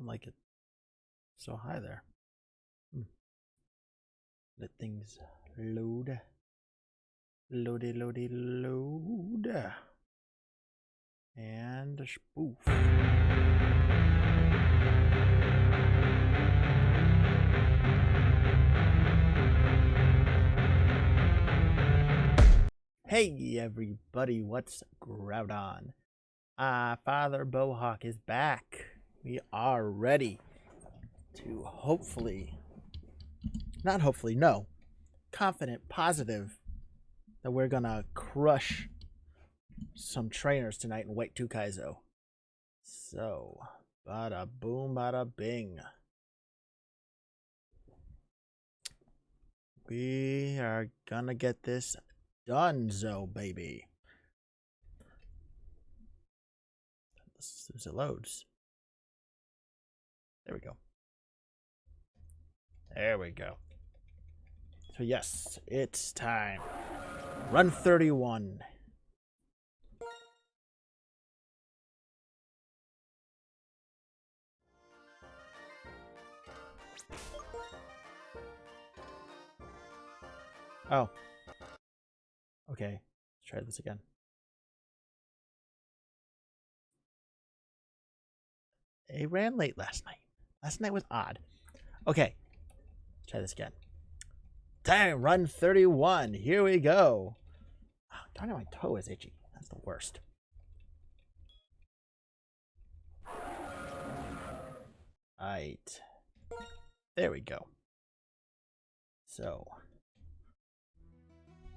I'm like it so high there. Let things load. Loady, loady, load. And a spoof. Hey everybody, what's growed on? Father Bohawk is back. We are ready to confident, positive that we're gonna crush some trainers tonight in White 2 Kaizo. So, bada boom, bada bing. We are gonna get this donezo, baby. As soon as it loads. There we go. There we go. So yes, it's time. Run 31. Oh. Okay, let's try this again. It ran late last night. Last night was odd. Okay, let's try this again. Time, run 31. Here we go. Oh, darn it, my toe is itchy. That's the worst. Alright. There we go. So,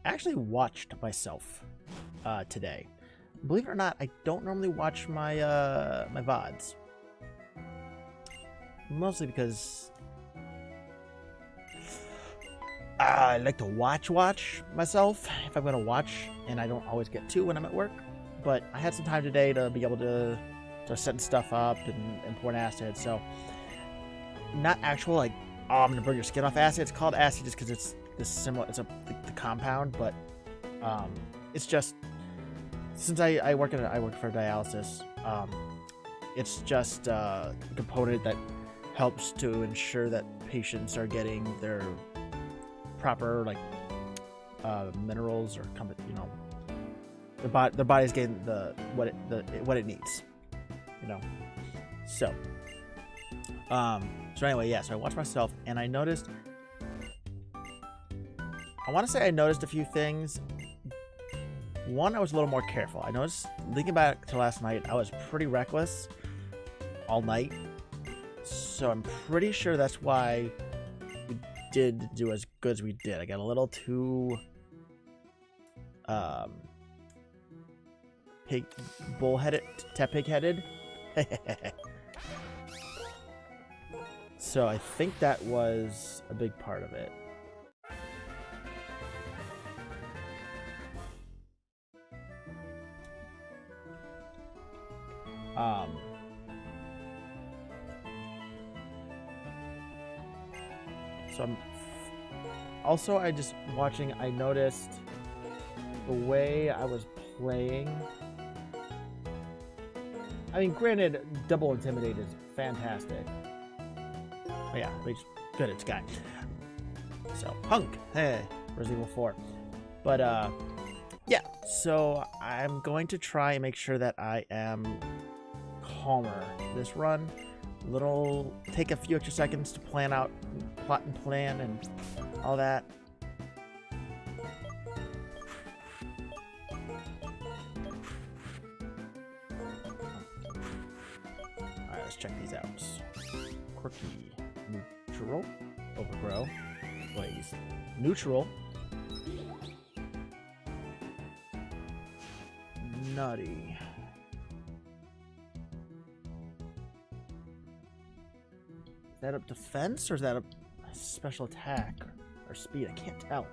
I actually watched myself today. Believe it or not, I don't normally watch my my VODs. Mostly because I like to watch myself if I'm going to watch, and I don't always get to when I'm at work. But I had some time today to be able to set stuff up and import acid. So, not actual like, oh, I'm going to burn your skin off acid. It's called acid just because it's this similar. It's the compound, but it's just since I work for dialysis. It's just a component that helps to ensure that patients are getting their proper like minerals, or their body's getting what it needs, So anyway, yeah. So I watched myself, and I noticed. I want to say I noticed a few things. One, I was a little more careful. I noticed, thinking back to last night, I was pretty reckless all night. So I'm pretty sure that's why we did do as good as we did. I got a little too pig-headed. So I think that was a big part of it. So I'm also, I just watching, I noticed the way I was playing. I mean, granted, double intimidate is fantastic. Oh yeah, good, it's guy. So Hunka, hey, Resident Evil 4. But yeah, so I'm going to try and make sure that I am calmer this run. Take a few extra seconds to plot and plan and all that. Alright, let's check these out. Quirky, neutral, overgrow, blaze, neutral, nutty. Is that up defense, or is that a special attack or speed? I can't tell.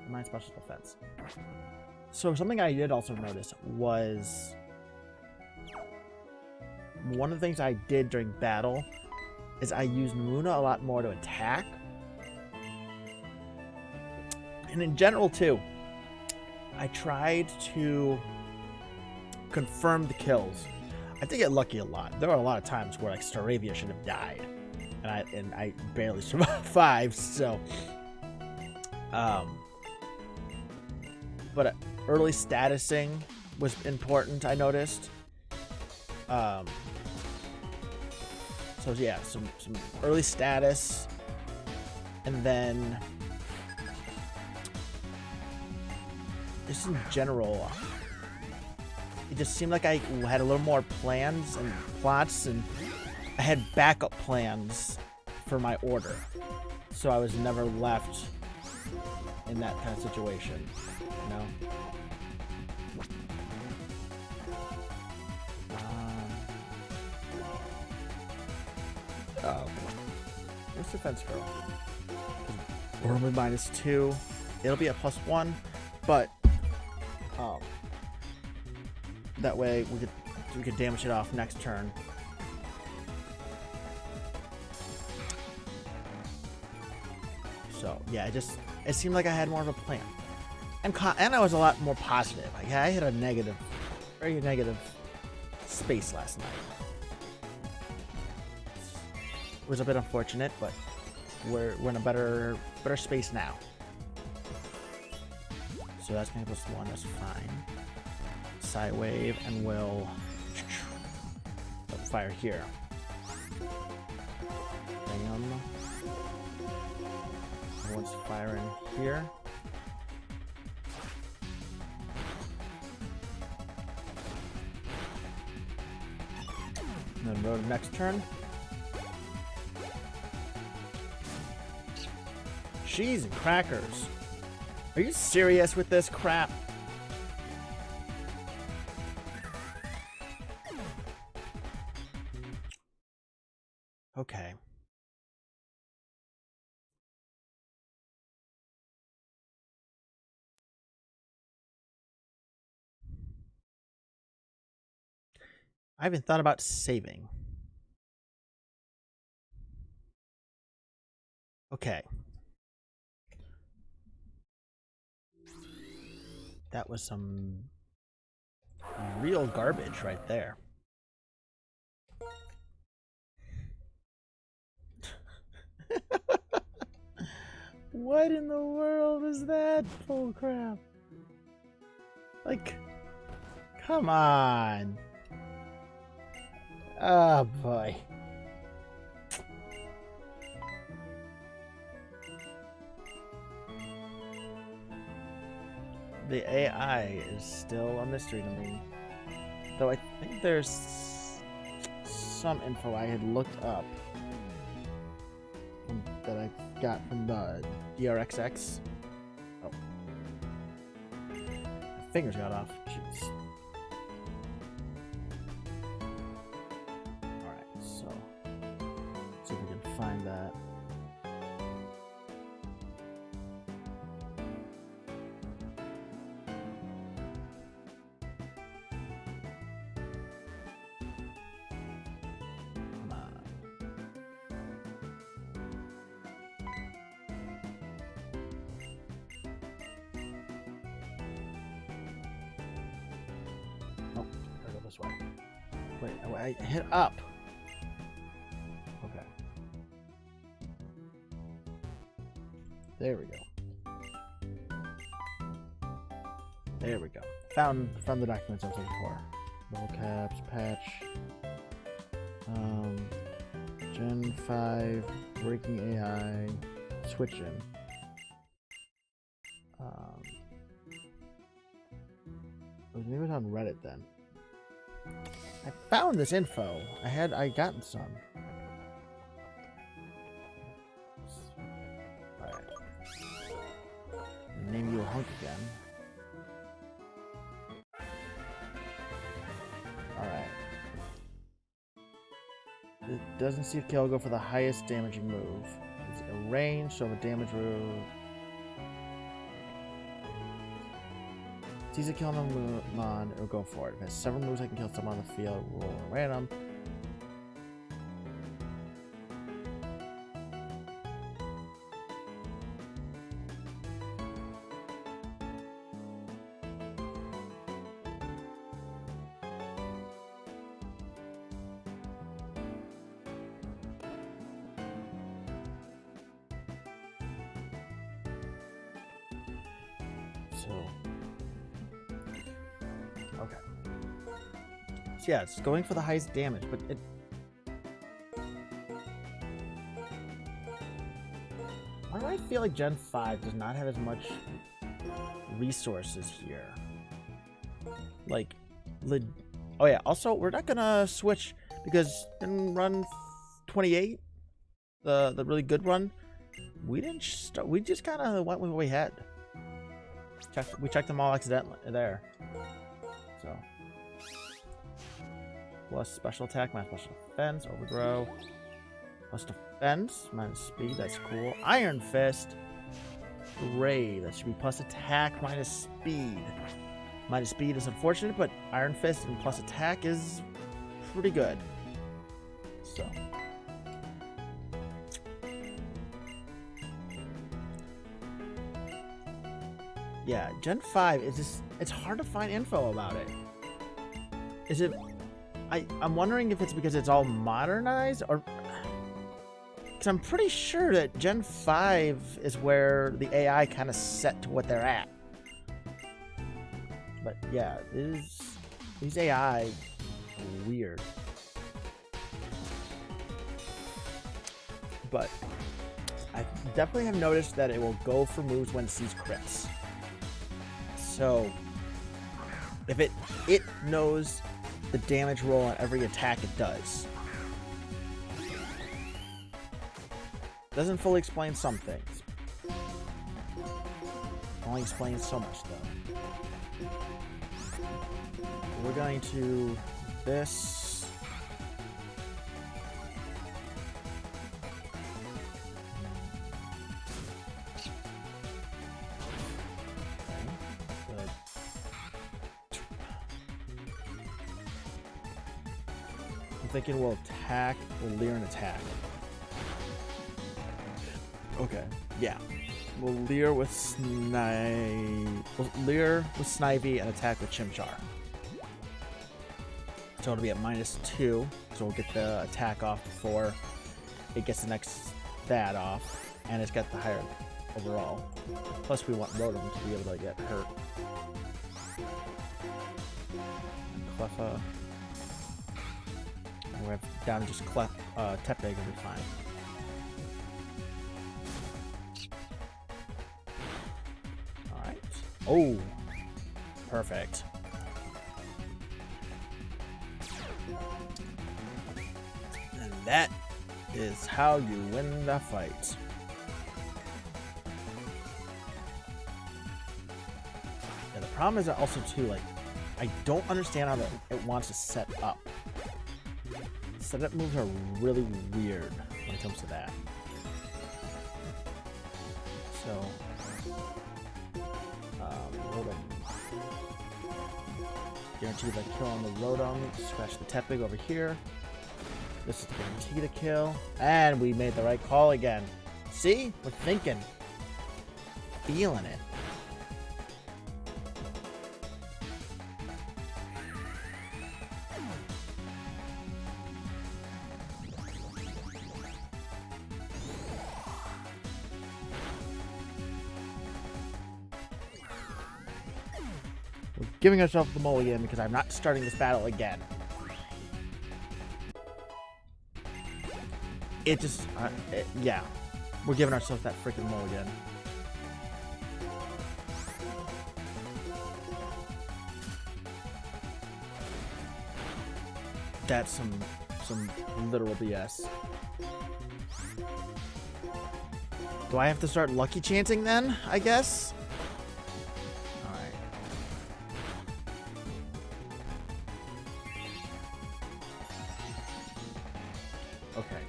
Mine's special defense. So something I did also notice was one of the things I did during battle is I used Muna a lot more to attack. And in general too, I tried to confirm the kills. I did get lucky a lot. There were a lot of times where like Staravia should have died, and I barely survived. So, but early statusing was important. I noticed. So yeah, some early status, and then just in general, it just seemed like I had a little more plans and plots, and I had backup plans for my order, so I was never left in that kind of situation, you know? What's defense girl? We're only -2. It'll be a +1, but that way we could damage it off next turn. So yeah, it seemed like I had more of a plan, and I was a lot more positive. Like, I had a very negative space last night. It was a bit unfortunate, but we're in a better space now. So that's gonna be +1. That's fine. Side wave, and we'll fire here. Bam. One's firing here. And then road next turn. Cheese and crackers. Are you serious with this crap? Okay. I haven't thought about saving. Okay. That was some real garbage right there. What in the world is that bull crap? Like, come on. Oh boy. The AI is still a mystery to me. Though I think there's some info I had looked up that I got from the DRXX. Oh. My fingers got off. Jeez. Alright, so let's see if we can find that. Wait, I hit up. Okay. There we go. There we go. Found from the documents I was looking for. Level caps, patch. Gen 5, breaking AI, switching. Maybe it was on Reddit then. I found this info. I gotten some. Alright. Name you a Hunka again. Alright. It doesn't see a kill, go for the highest damaging move. It's a range, so a damage move. Sees a kill on a mon, it'll go for it. If it has several moves, I can kill someone on the field, roll a random. So, okay. So yeah, it's going for the highest damage, but it. Why do I feel like Gen 5 does not have as much resources here? Like, oh yeah. Also, we're not gonna switch because in run 28, the really good run, we didn't start. We just kind of went with what we had. We checked them all accidentally there. So, plus special attack, minus special defense, overgrow, plus defense, minus speed. That's cool. Iron Fist, Ray. That should be plus attack, minus speed. Minus speed is unfortunate, but Iron Fist and plus attack is pretty good. So. Yeah, Gen 5 is just, it's hard to find info about it. Is it, I'm wondering if it's because it's all modernized or, because I'm pretty sure that Gen 5 is where the AI kind of set to what they're at. But yeah, these AI are weird. But I definitely have noticed that it will go for moves when it sees crits. So if it knows the damage roll on every attack it does. Doesn't fully explain some things. Only explains so much though. We're going to this. I'm thinking we'll attack, we'll leer and attack. Okay, yeah. We'll leer with Snivy and attack with Chimchar. So it'll be at -2, so we'll get the attack off before it gets the next that off, and it's got the higher overall. Plus we want Rotom to be able to get hurt. And Cleffa. We have down to just Tepig will be fine. Alright. Oh! Perfect. And that is how you win the fight. Yeah, the problem is that also too, like, I don't understand how it wants to set up. Setup moves are really weird when it comes to that. So, Rotom. Guaranteed the kill on the Rotom. Scratch the Tepig over here. This is guaranteed a kill. And we made the right call again. See? We're thinking. Feeling it. We're giving ourselves the mulligan because I'm not starting this battle again. It just, yeah. We're giving ourselves that freaking mulligan. That's some literal BS. Do I have to start lucky chanting then, I guess? Alright. Okay.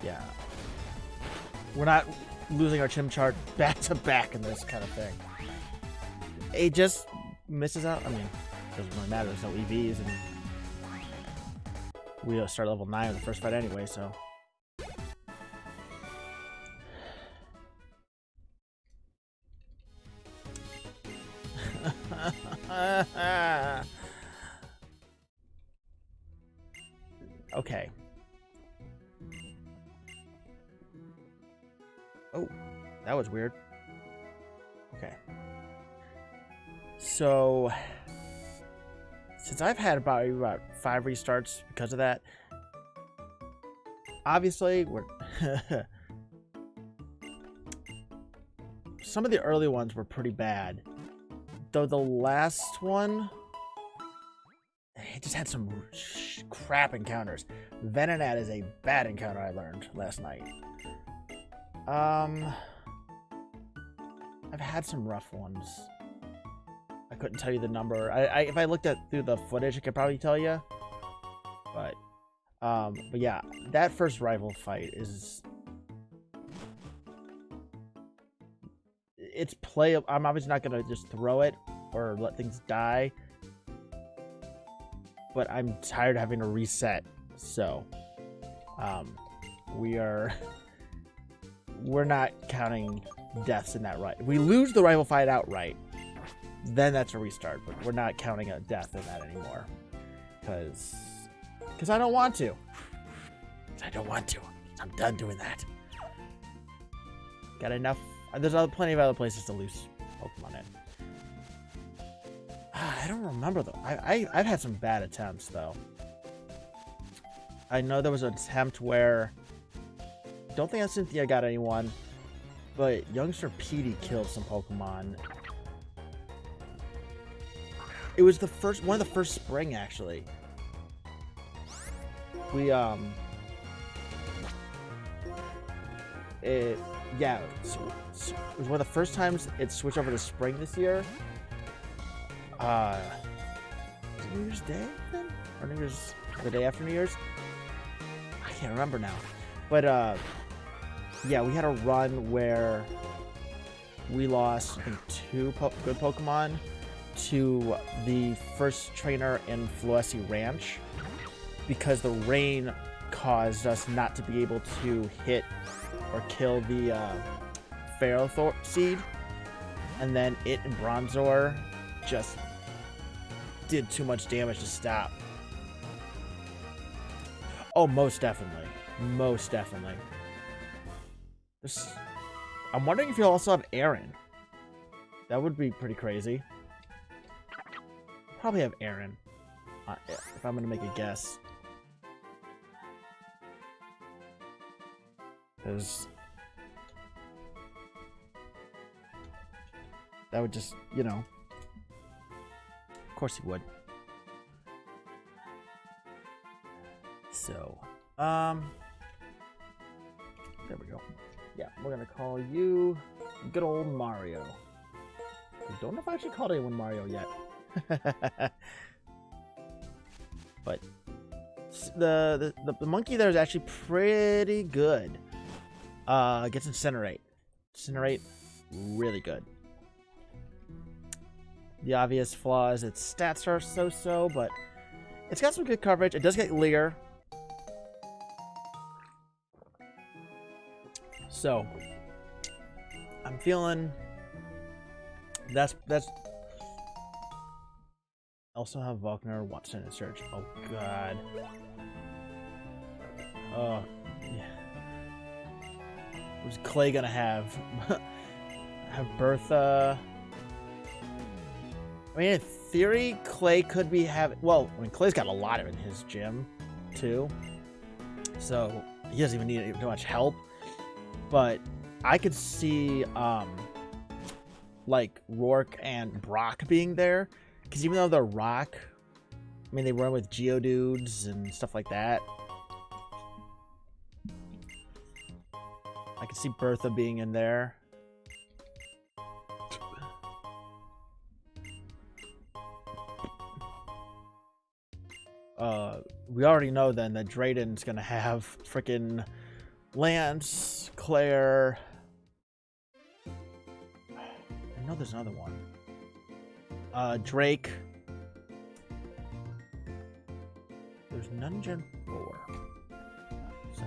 Yeah. We're not losing our Chimchar back to back in this kind of thing. It just misses out. I mean, it doesn't really matter. There's no EVs, and we start level 9 in the first fight anyway, so. Okay. That was weird. Okay. So, since I've had about 5 restarts because of that, obviously, we're... Some of the early ones were pretty bad. Though the last one... It just had some crap encounters. Venonat is a bad encounter I learned last night. I've had some rough ones. I couldn't tell you the number. If I looked through the footage, I could probably tell you. But yeah, that first rival fight is... It's playable. I'm obviously not going to just throw it or let things die. But I'm tired of having to reset. So, we're not counting deaths in that right. If we lose the rival fight outright, then that's a restart. But we're not counting a death in that anymore. Because I don't want to. I don't want to. I'm done doing that. Got enough. There's plenty of other places to lose Pokemon in. I don't remember though. I've had some bad attempts though. I know there was an attempt where I don't think Cynthia got anyone, but youngster Petey killed some Pokemon. It was one of the first spring actually. It was one of the first times it switched over to spring this year. Was it New Year's Day then? Or the day after New Year's? I can't remember now. But, yeah, we had a run where we lost, I think, 2 good Pokemon to the first trainer in Floessi Ranch because the rain caused us not to be able to hit or kill the Ferrothor seed. And then it and Bronzor just did too much damage to stop. Oh, most definitely. Most definitely. I'm wondering if you'll also have Aaron. That would be pretty crazy. Probably have Aaron. If I'm going to make a guess. Because that would just, you know. Of course he would. So, there we go. Yeah, we're gonna call you good old Mario. I don't know if I actually called anyone Mario yet. But the monkey there is actually pretty good. Gets Incinerate. Incinerate, really good. The obvious flaws, its stats are so-so, but it's got some good coverage. It does get Leer. So, I'm feeling that's also have Volkner, Watson, and Surge. Oh god. Oh yeah. What's Clay gonna have? Have Bertha. I mean, in theory, Clay could be having... Well, I mean, Clay's got a lot of it in his gym, too. So, he doesn't even need too much help. But I could see, like, Rourke and Brock being there. Because even though they're rock, I mean, they run with Geodudes and stuff like that. I could see Bertha being in there. We already know then that Drayden's gonna have frickin' Lance, Claire. I know there's another one. Drake. There's none Gen 4. So.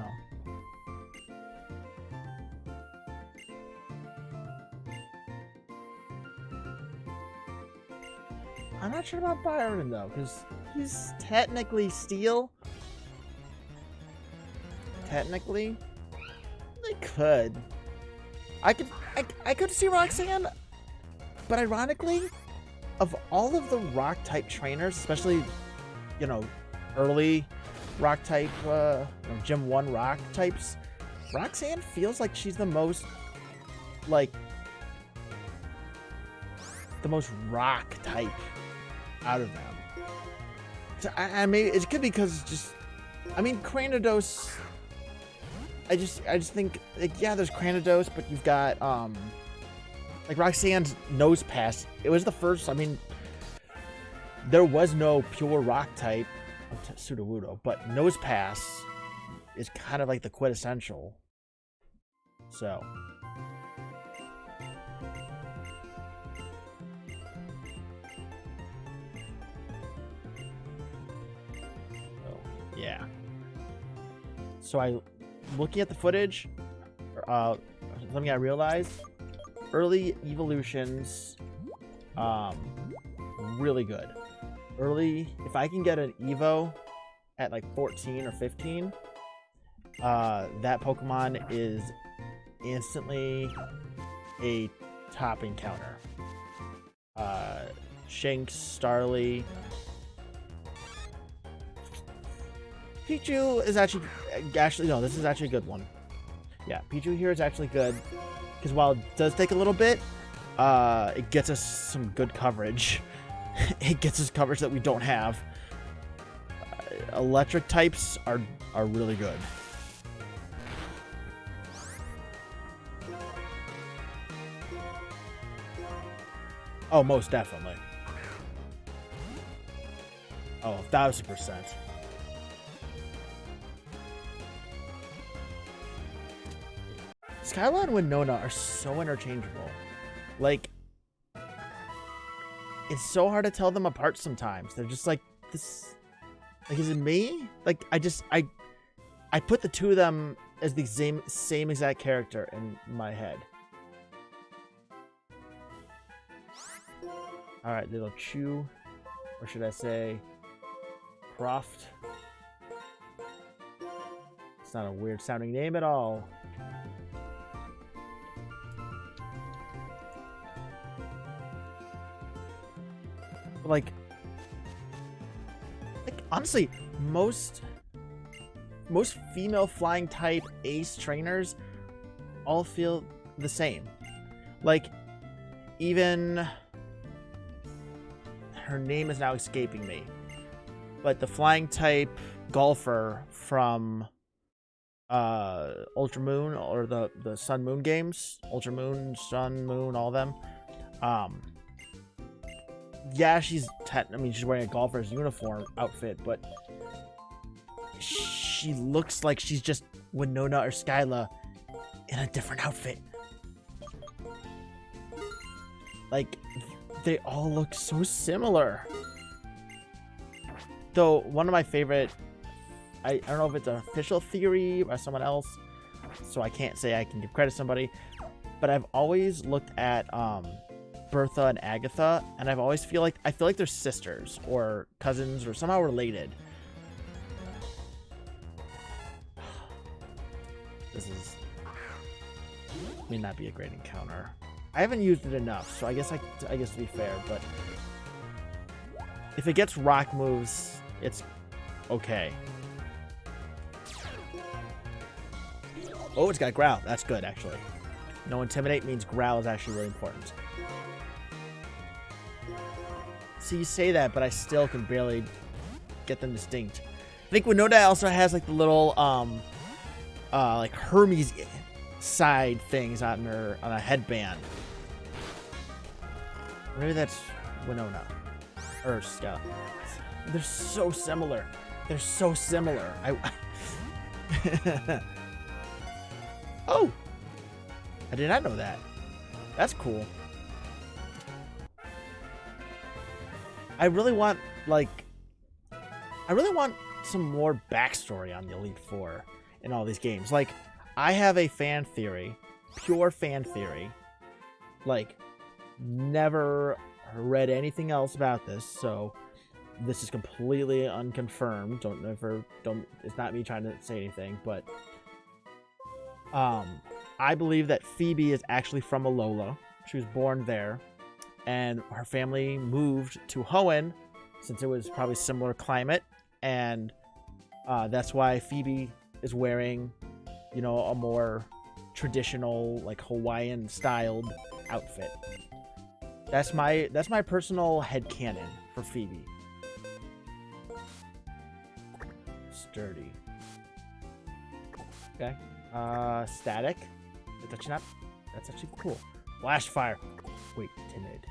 I'm not sure about Byron though, because he's technically Steel. Technically, they could. I could I could see Roxanne, but ironically, of all of the rock type trainers, especially, you know, early rock type, Gym 1 rock types, Roxanne feels like she's the most, like, the most rock type out of them. So I mean, it could be because just, I mean, Cranidos, I just think, like, yeah, there's Cranidos, but you've got, like, Roxanne's Nose Pass. It was the first, I mean, there was no pure rock type of Sudowoodo, but Nose Pass is kind of like the quintessential. So. Yeah. So looking at the footage, something I realized, early evolutions, really good. Early, if I can get an Evo at like 14 or 15, that Pokemon is instantly a top encounter. Shinx, Starly, Pichu is actually no, this is actually a good one. Yeah, Pichu here is actually good because while it does take a little bit, it gets us some good coverage. It gets us coverage that we don't have. Electric types are really good. Oh, most definitely. Oh, 1000%. Skyla and Winona are so interchangeable. Like, it's so hard to tell them apart sometimes. They're just like this. Like, is it me? Like, I put the two of them as the same exact character in my head. All right, little Chew, or should I say, Croft? It's not a weird sounding name at all. Like honestly, most female flying type ace trainers all feel the same. Like, even her name is now escaping me, but the flying type golfer from Ultra Moon, or the Sun Moon games, Ultra Moon, Sun Moon, all of them. Yeah, she's wearing a golfer's uniform outfit, but she looks like she's just Winona or Skyla in a different outfit. Like, they all look so similar. Though, one of my favorite, I don't know if it's an official theory by someone else, so I can't say I can give credit to somebody, but I've always looked at, Bertha and Agatha, and I feel like they're sisters or cousins or somehow related. This may not be a great encounter. I haven't used it enough, so I guess to be fair, but if it gets rock moves, it's okay. Oh, it's got Growl. That's good, actually. No Intimidate means Growl is actually really important. See, you say that, but I still can barely get them distinct. I think Winona also has like the little like Hermes side things on a headband. Maybe that's Winona or Scout. They're so similar. They're so similar. Oh, I did not know that. That's cool. I really want some more backstory on the Elite Four in all these games. Like, I have a fan theory, pure fan theory. Like, never read anything else about this, so this is completely unconfirmed. It's not me trying to say anything, but I believe that Phoebe is actually from Alola. She was born there, and her family moved to Hoenn since it was probably similar climate, and that's why Phoebe is wearing, you know, a more traditional, like Hawaiian styled outfit. That's my personal headcanon for Phoebe. Sturdy. Okay. Static. That's actually cool. Flash fire. Wait, timid.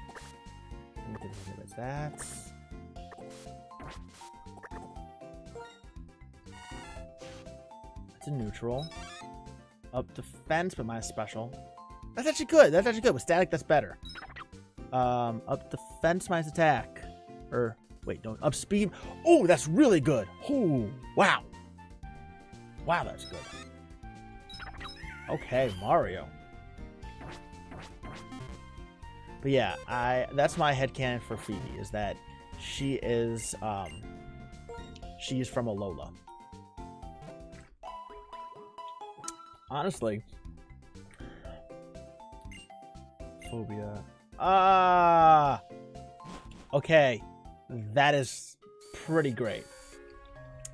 That's a neutral. Up defense, but minus special. That's actually good. That's actually good. With static, that's better. Up defense, minus attack. Or wait, no, up speed. Oh, that's really good. Oh, wow. Wow, that's good. Okay, Mario. But yeah, that's my headcanon for Phoebe, is that she is she's from Alola. Honestly. Phobia. Okay. That is pretty great.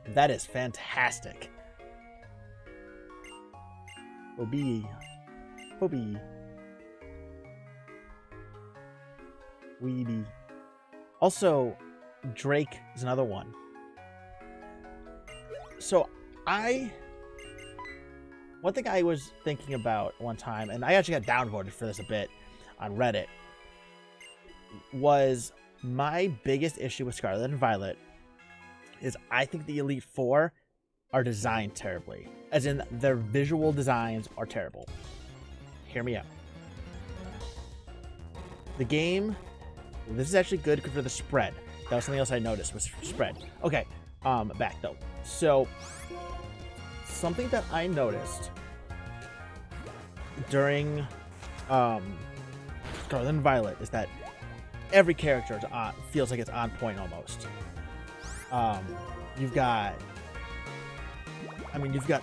That is fantastic. Phobia. Weedy. Also, Drake is another one. So, one thing I was thinking about one time, and I actually got downvoted for this a bit on Reddit, was my biggest issue with Scarlet and Violet is I think the Elite Four are designed terribly. As in, their visual designs are terrible. Hear me out. The game, this is actually good for the spread. That was something else I noticed, was spread. Okay, back though. So, something that I noticed during Scarlet and Violet is that every character feels like it's on point almost. You've got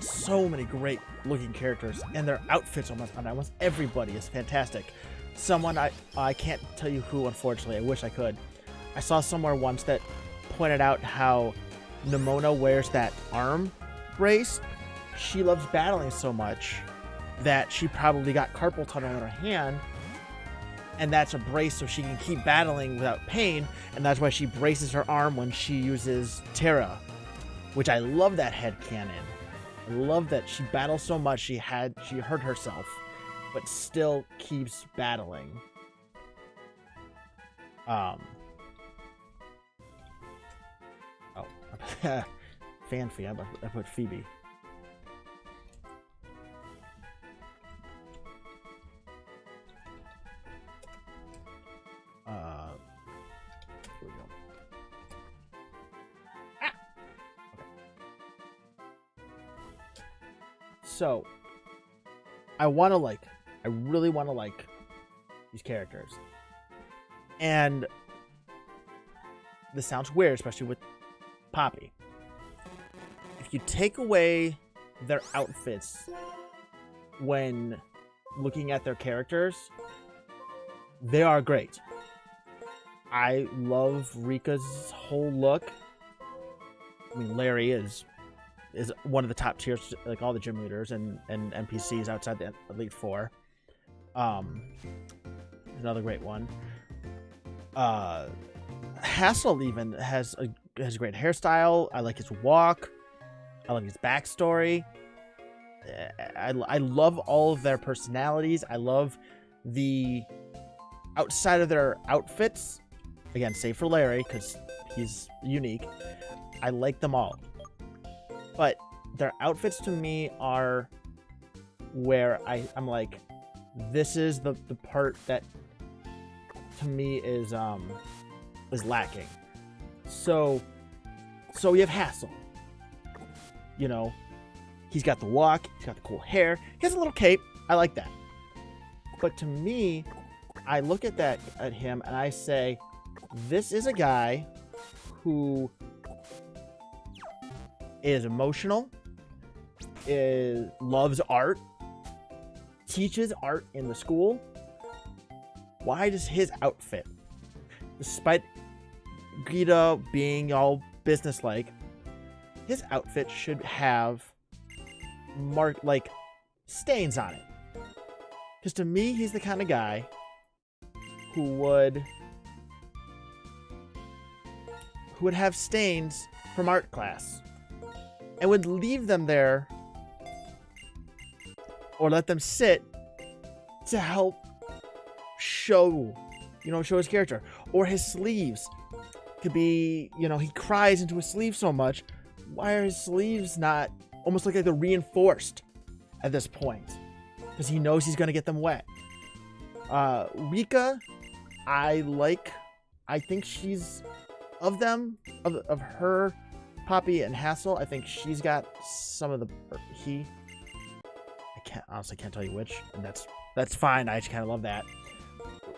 so many great looking characters, and their outfits on almost everybody is fantastic. Someone, I can't tell you who, unfortunately, I wish I could. I saw somewhere once that pointed out how Nimona wears that arm brace. She loves battling so much that she probably got carpal tunnel in her hand, and that's a brace so she can keep battling without pain, and that's why she braces her arm when she uses Terra, which I love that headcanon. I love that she battles so much she hurt herself, but still keeps battling. Fanfi, I put Phoebe. Here we go. Ah! Okay. So, I really want to like these characters. And this sounds weird, especially with Poppy. If you take away their outfits when looking at their characters, they are great. I love Rika's whole look. I mean, Larry is one of the top tiers, like all the gym leaders and NPCs outside the Elite Four. Another great one. Hassel even has a great hairstyle. I like his walk. I like his backstory. I love all of their personalities. I love the outside of their outfits. Again, save for Larry, because he's unique. I like them all. But their outfits to me are where I'm like, this is the part that to me is lacking. So we have Hassel. You know, he's got the walk, he's got the cool hair, he has a little cape. I like that. But to me, I look at him and I say, this is a guy who is emotional, loves art, teaches art in the school, why does his outfit, despite Gita being all businesslike, his outfit should have stains on it? Because to me, he's the kind of guy who would have stains from art class and would leave them there or let them sit to help show his character. Or his sleeves could be, he cries into his sleeves so much. Why are his sleeves not almost like they're reinforced at this point? Because he knows he's going to get them wet. Rika, I think she's of her, Poppy and Hassel, I think she's got some of the, I honestly can't tell you which, and that's fine. I just kind of love that.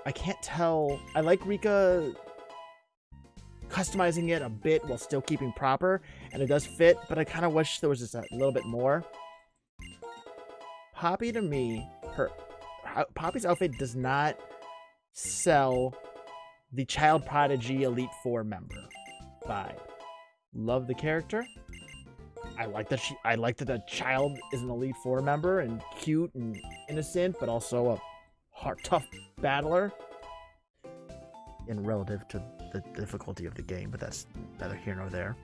I can't tell. I like Rika customizing it a bit while still keeping proper, and it does fit, but I kind of wish there was just a little bit more. Poppy, to me, Poppy's outfit does not sell the Child Prodigy Elite Four member vibe. Love the character. I like that the child is an Elite Four member and cute and innocent, but also a tough battler. In relative to the difficulty of the game, but that's neither here nor there.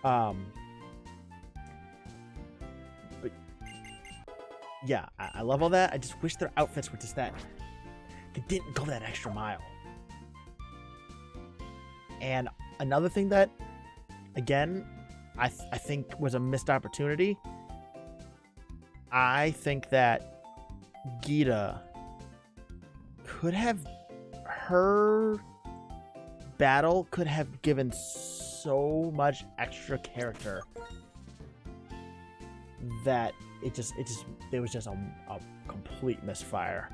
But yeah, I love all that. I just wish their outfits were just that. They didn't go that extra mile. And another thing that, again, I think was a missed opportunity. I think that Gita her battle could have given so much extra character that it was just a complete misfire.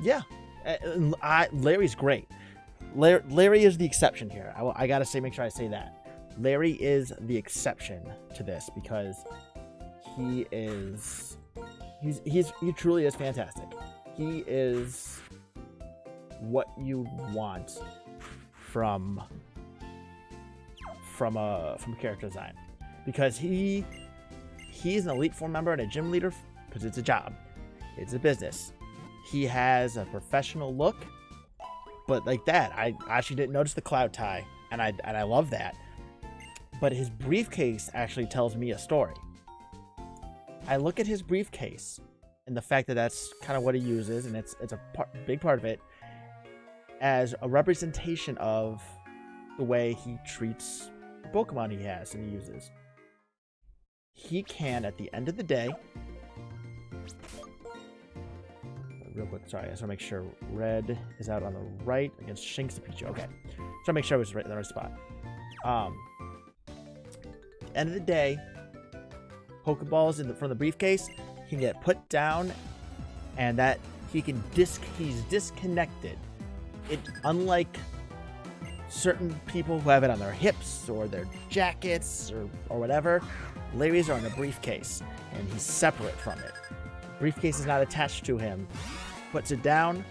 Yeah, Larry's great. Larry is the exception here. I gotta make sure I say that. Larry is the exception to this because he truly is fantastic. He is what you want from a character design, because he's an Elite Four member and a gym leader because it's a job, it's a business. He has a professional look, but like that, I actually didn't notice the cloud tie, and I love that. But his briefcase actually tells me a story. I look at his briefcase and the fact that that's kind of what he uses, and it's a big part of it, as a representation of the way he treats the Pokemon he has and he uses. He can, at the end of the day, real quick, sorry, I just want to make sure Red is out on the right against Shinx and Pichu. Okay, so I make sure I was right in the right spot. End of the day, Pokeballs from the briefcase can get put down, and that he's disconnected. Unlike certain people who have it on their hips or their jackets or whatever, Larry's are in a briefcase, and he's separate from it. Briefcase is not attached to him. Puts it down,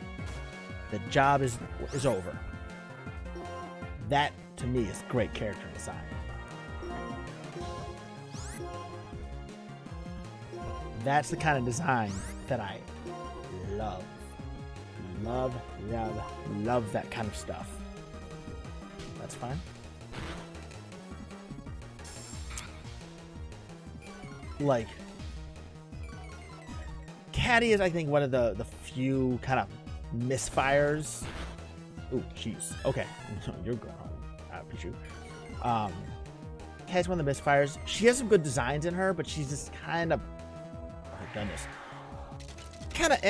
the job is over. That, to me, is great character design. That's the kind of design that I love. Love that kind of stuff. That's fine. Like, Caddy is, I think, one of the few kind of misfires. Ooh, jeez. Okay. You're going home, Pichu. Caddy's one of the misfires. She has some good designs in her, but she's just kind of... Oh, my goodness. Kind of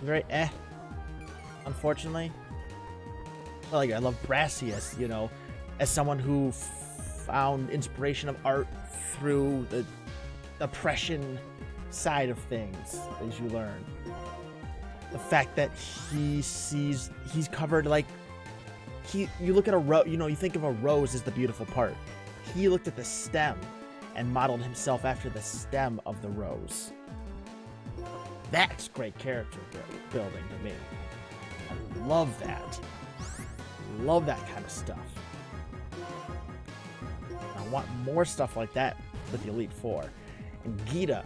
Very unfortunately. Like, I love Brassius, as someone who found inspiration of art through the oppression side of things, as you learn. The fact that he's covered, like, You look at a rose, you think of a rose as the beautiful part. He looked at the stem and modeled himself after the stem of the rose. That's great character building to me. I love that. Love that kind of stuff. I want more stuff like that with the Elite Four. And Gita.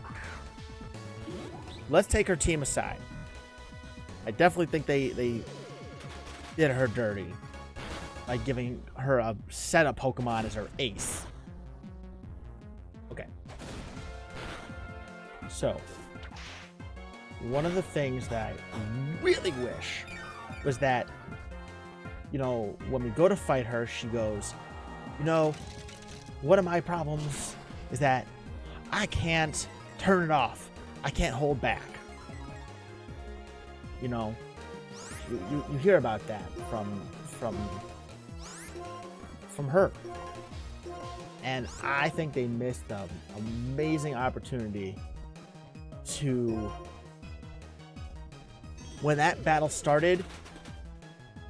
Let's take her team aside. I definitely think they did her dirty by giving her a set of Pokemon as her ace. Okay. So, one of the things that I really wish was that, when we go to fight her, she goes, one of my problems is that I can't turn it off. I can't hold back. You hear about that from her. And I think they missed an amazing opportunity to, when that battle started,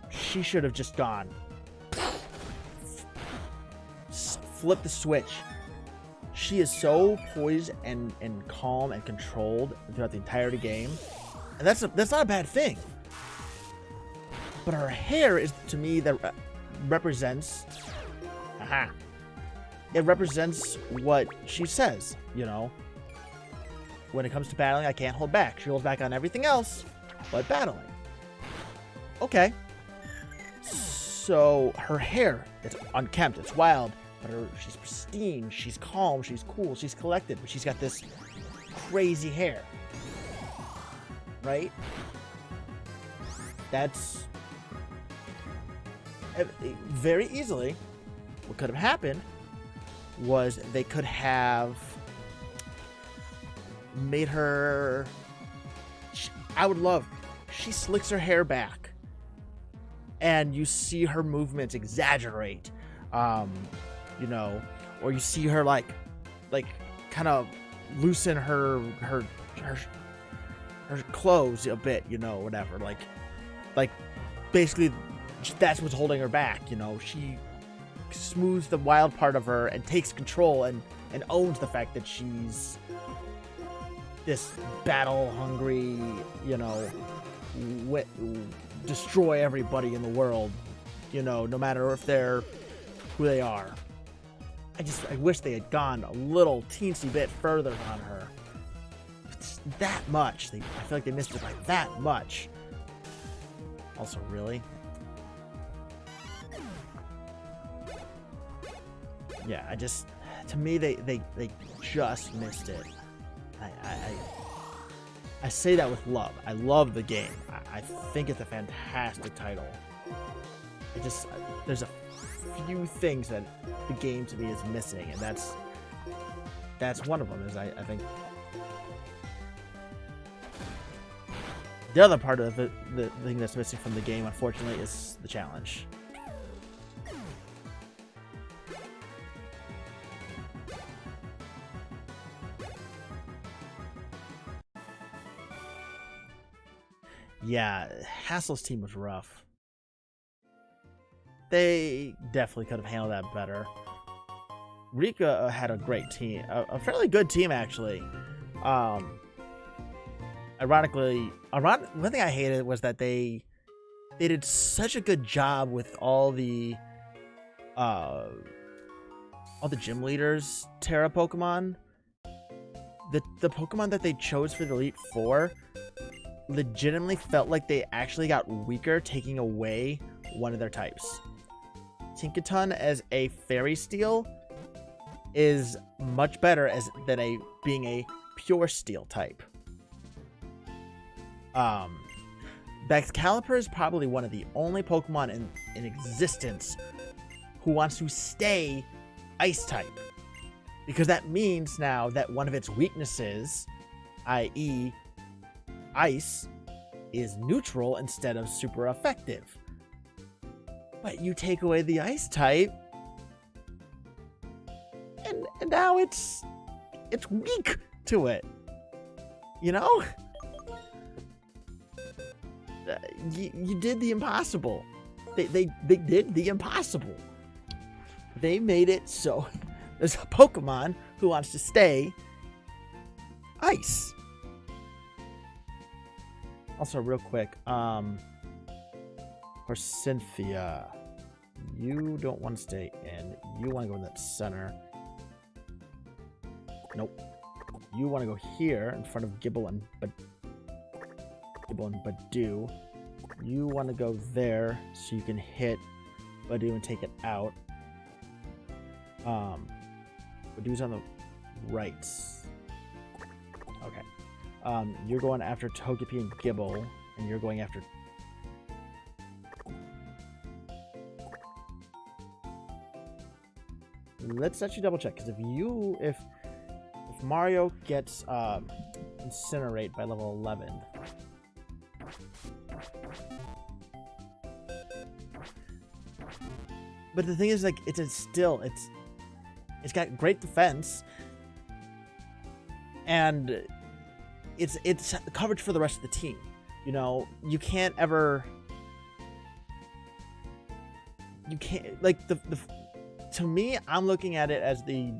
she should have just gone. Flip the switch. She is so poised and calm and controlled throughout the entirety game. And that's not a bad thing. But her hair is, to me, that represents... It represents what she says, When it comes to battling, I can't hold back. She holds back on everything else but battling. Okay. So her hair, it's unkempt, it's wild, but she's pristine, she's calm, she's cool, she's collected, but she's got this crazy hair. Right? That's very easily what could have happened was they could have made her... I would love... She slicks her hair back and you see her movements exaggerate, or you see her like kind of loosen her clothes a bit, whatever, like basically that's what's holding her back. She smooths the wild part of her and takes control and owns the fact that she's this battle hungry, destroy everybody in the world, no matter if they're who they are. I wish they had gone a little teensy bit further on her. It's that much. I feel like they missed it by that much. Also, really? Yeah, to me, they just missed it. I say that with love. I love the game. I think it's a fantastic title. There's a few things that the game to me is missing, and that's one of them. Is I think the other part of the thing that's missing from the game, unfortunately, is the challenge. Yeah, Hassle's team was rough. They definitely could have handled that better. Rika had a great team, a fairly good team actually. Ironically, one thing I hated was that they did such a good job with all the gym leaders Terra Pokemon. The Pokemon that they chose for the Elite Four legitimately felt like they actually got weaker, taking away one of their types. Tinkaton as a Fairy Steel is much better than being a pure Steel type. Excalibur is probably one of the only Pokemon in existence who wants to stay Ice type, because that means now that one of its weaknesses, i.e. Ice, is neutral instead of super effective. But you take away the Ice type, and now it's weak to it. You did the impossible. They did the impossible. They made it so there's a Pokemon who wants to stay ice. Also, real quick, for Cynthia, you don't want to stay in. You want to go in that center. Nope. You want to go here in front of Gibble and Badoo. You want to go there so you can hit Badoo and take it out. Badoo's on the right. Okay. You're going after Togepi and Gibble, and you're going after... Let's actually double check, because if Mario gets Incinerate by level 11... But the thing is, like, it's got great defense, and it's coverage for the rest of the team. You know, you can't like to me, I'm looking at it as the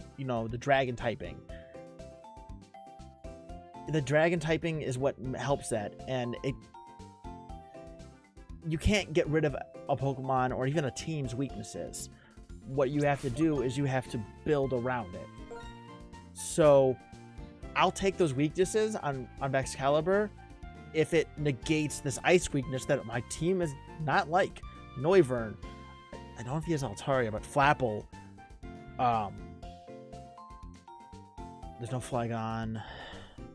dragon typing. The dragon typing is what helps that, and you can't get rid of a Pokemon or even a team's weaknesses. What you have to do is you have to build around it. So I'll take those weaknesses on Excalibur if it negates this ice weakness that my team is not like. Noivern, I don't know if he has Altaria, but Flapple, there's no Flygon.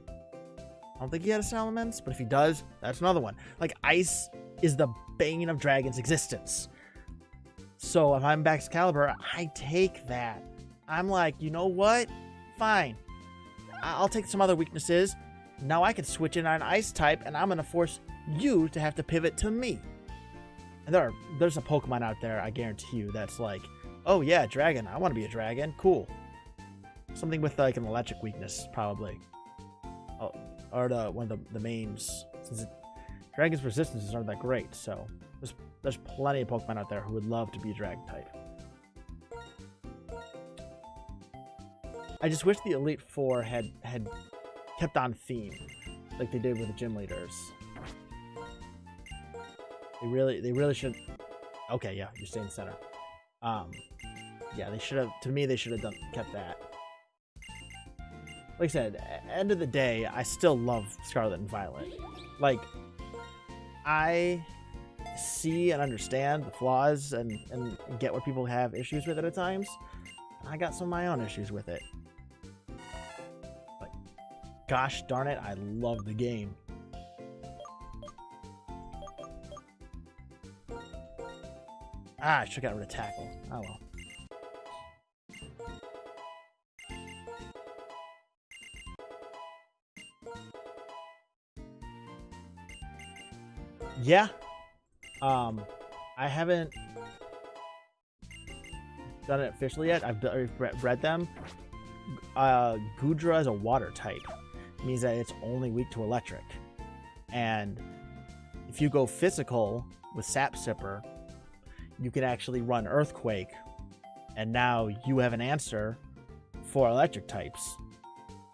I don't think he had a Salamence, but if he does, that's another one. Like, ice is the bane of Dragon's existence. So if I'm back Excalibur, I take that. I'm like, you know what? Fine. I'll take some other weaknesses. Now I can switch in on ice type, and I'm going to force you to have to pivot to me. And there's a Pokemon out there, I guarantee you, that's like, oh yeah, dragon. I want to be a dragon. Cool. Something with like an electric weakness, probably. Oh, or one of the mains. Since Dragon's resistances aren't that great, so there's plenty of Pokemon out there who would love to be Dragon type. I just wish the Elite Four had kept on theme, like they did with the gym leaders. They really should. Okay, yeah, you stay in the center. Yeah, they should have. To me, they should have kept that. Like I said, at the end of the day, I still love Scarlet and Violet. Like, I see and understand the flaws and get what people have issues with it at times. I got some of my own issues with it. Like, gosh darn it, I love the game. I should have got rid of Tackle. Oh well. Yeah. I haven't done it officially yet. I've bred them. Goodra is a water type. It means that it's only weak to electric. And if you go physical with Sap Sipper, you can actually run Earthquake. And now you have an answer for electric types.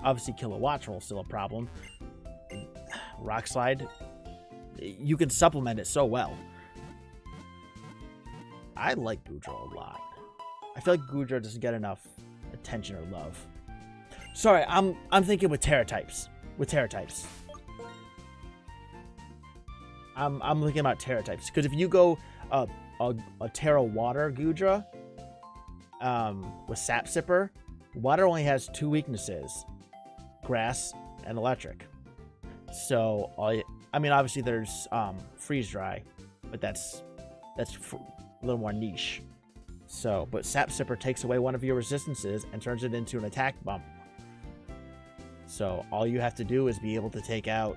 Obviously, Kilowatt Roll is still a problem. Rock Slide, you can supplement it so well. I like Goodra a lot. I feel like Goodra doesn't get enough attention or love. Sorry, I'm thinking with Terra types. I'm thinking about Terra types, because if you go a Terra Water Goodra with Sap Sipper, water only has two weaknesses: grass and electric. So I mean, obviously there's Freeze Dry, but that's a little more niche. So, but Sap Sipper takes away one of your resistances and turns it into an attack bump. So all you have to do is be able to take out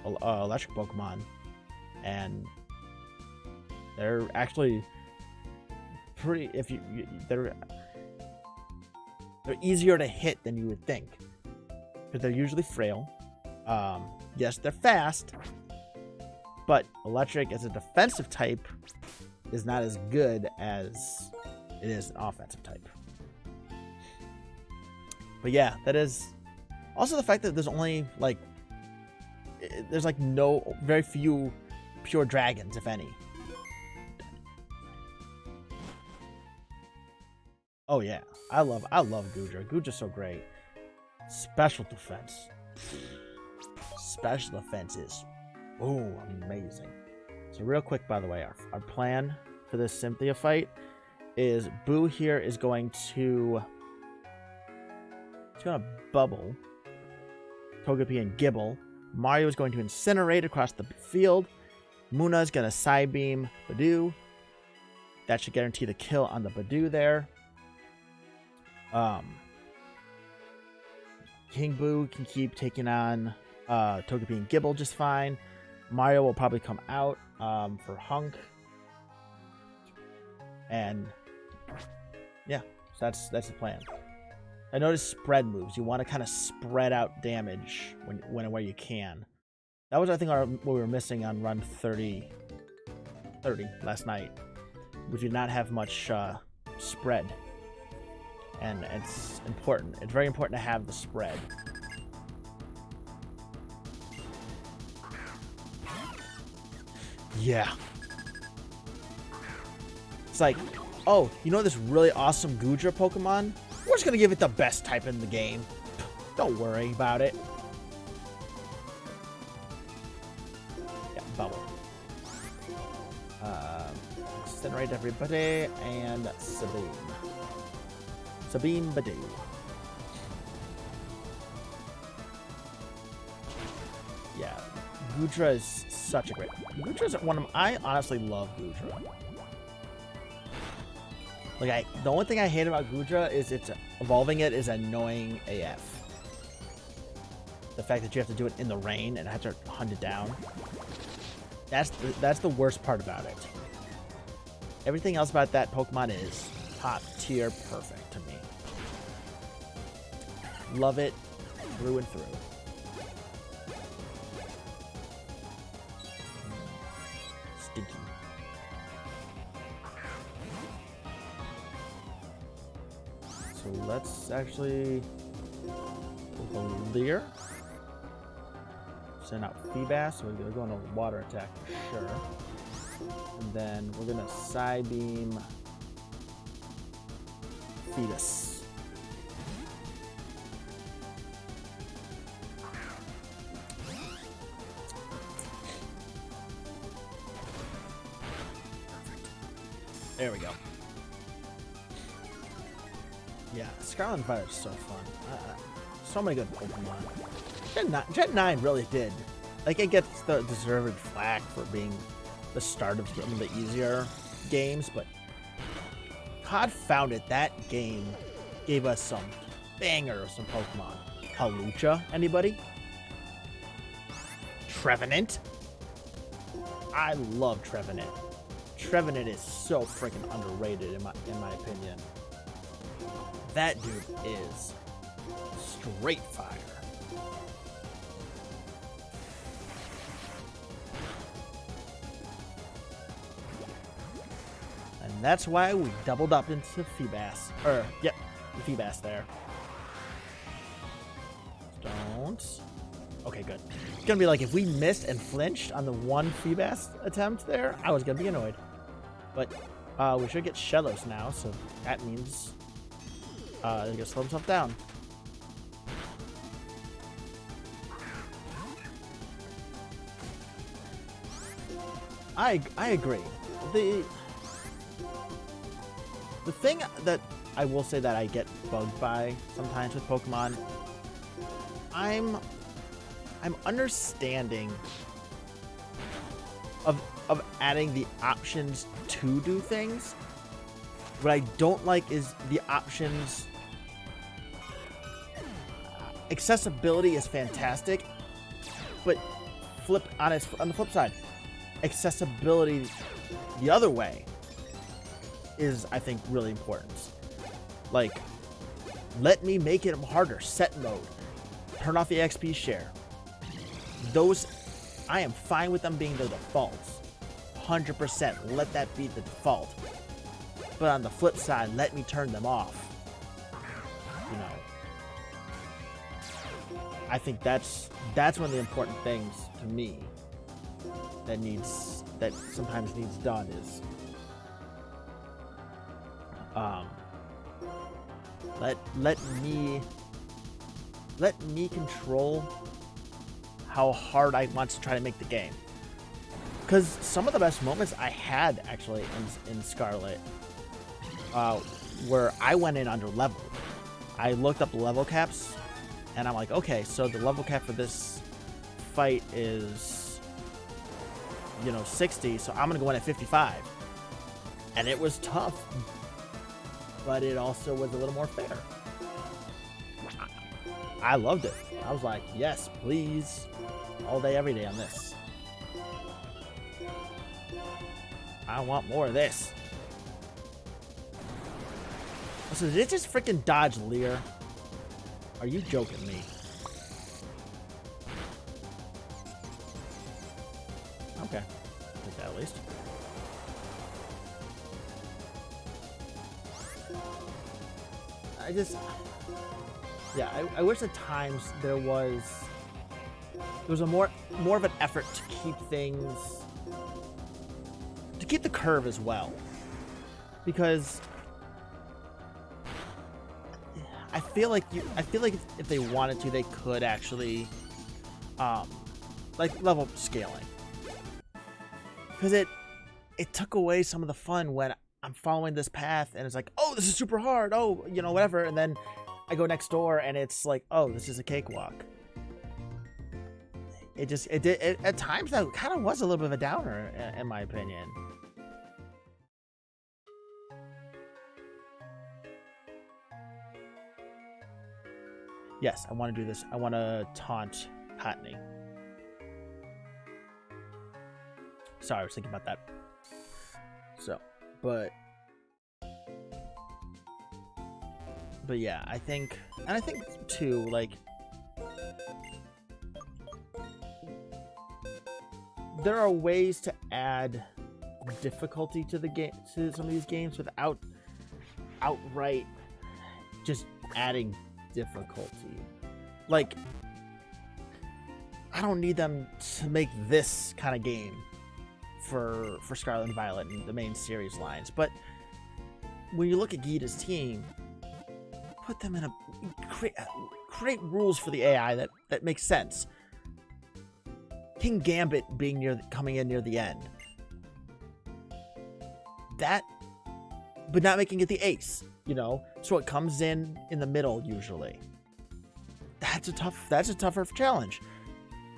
electric Pokemon, and they're actually pretty. They're easier to hit than you would think, because they're usually frail. Yes, they're fast, But electric as a defensive type is not as good as it is an offensive type. But yeah, that is also the fact that there's only like very few pure dragons, if any. Oh yeah, I love Gudra. Gudra's so great. Special defense. Special defense is amazing. So real quick, by the way, our plan for this Cynthia fight is Boo here is going to bubble Togepi and Gibble. Mario is going to incinerate across the field. Muna is going to Psybeam Badoo. That should guarantee the kill on the Badoo there. King Boo can keep taking on Togepi and Gibble just fine. Mario will probably come out for Hunk. And yeah, so that's the plan. I noticed spread moves. You want to kind of spread out damage when and where you can. That was, I think, what we were missing on run 30 last night. We did not have much spread. And it's important. It's very important to have the spread. Yeah. It's like, oh, you know this really awesome Gudra Pokemon? We're just going to give it the best type in the game. Don't worry about it. Yeah, Bubble. Incinerate everybody, and Sabine. Sabine Badoo. Yeah, Gudra is such a great... Gudra's one of... I honestly love Gudra. Like, the only thing I hate about Gudra is evolving it is annoying AF. The fact that you have to do it in the rain and have to hunt it down. That's the worst part about it. Everything else about that Pokemon is top tier perfect to me. Love it through and through. Stinky. So let's actually go Leer. Send out Feebas, so we're gonna go into water attack for sure. And then we're gonna Psybeam Fetus. There we go. Yeah, Scarlet and Violet is so fun. So many good Pokemon. Gen 9 really did. Like, it gets the deserved flack for being the start of some of the easier games, but God found it, that game gave us some banger of some Pokemon. Hawlucha, anybody? Trevenant? I love Trevenant. Trevenant is so freaking underrated in my opinion. That dude is straight fire. And that's why we doubled up into Feebas. Yep, the Feebas there. Don't. Okay, good. It's gonna be like if we missed and flinched on the one Feebas attempt there, I was gonna be annoyed. But we should get Shellos now, so that means they're gonna slow himself down. I agree. The thing that I will say that I get bugged by sometimes with Pokemon, I'm understanding of adding the options to do things. What I don't like is the options. Accessibility is fantastic, but on the flip side, accessibility the other way is, I think, really important. Like, let me make it harder. Set mode. Turn off the XP share. Those I am fine with them being the defaults. 100%. Let that be the default. But on the flip side, let me turn them off. You know. I think that's one of the important things to me that sometimes needs done is let me control how hard I want to try to make the game. Because some of the best moments I had actually in Scarlet where I went in under level. I looked up the level caps and I'm like, okay, so the level cap for this fight is, you know, 60, so I'm gonna go in at 55. And it was tough, but it also was a little more fair. I loved it. I was like, yes, please, all day, every day on this. I want more of this. So did it just freaking dodge Lear? Are you joking me? Okay, take that at least. I wish at times there was a more of an effort to keep things, to keep the curve as well, because I feel like if they wanted to, they could actually like level scaling, because it took away some of the fun when I'm following this path and it's like, oh, this is super hard, oh, you know, whatever, and then I go next door and it's like, oh, this is a cakewalk. It at times that kind of was a little bit of a downer in my opinion. Yes, I want to do this. I want to taunt Patney. Sorry, I was thinking about that. So, but yeah, I think too, like, there are ways to add difficulty to the game, to some of these games, without outright just adding difficulty. Like, I don't need them to make this kind of game for Scarlet and Violet and the main series lines, but when you look at Gita's team, put them in create rules for the AI that makes sense. King Gambit being coming in near the end, that, but not making it the ace, you know, so it comes in the middle usually. That's a tougher challenge.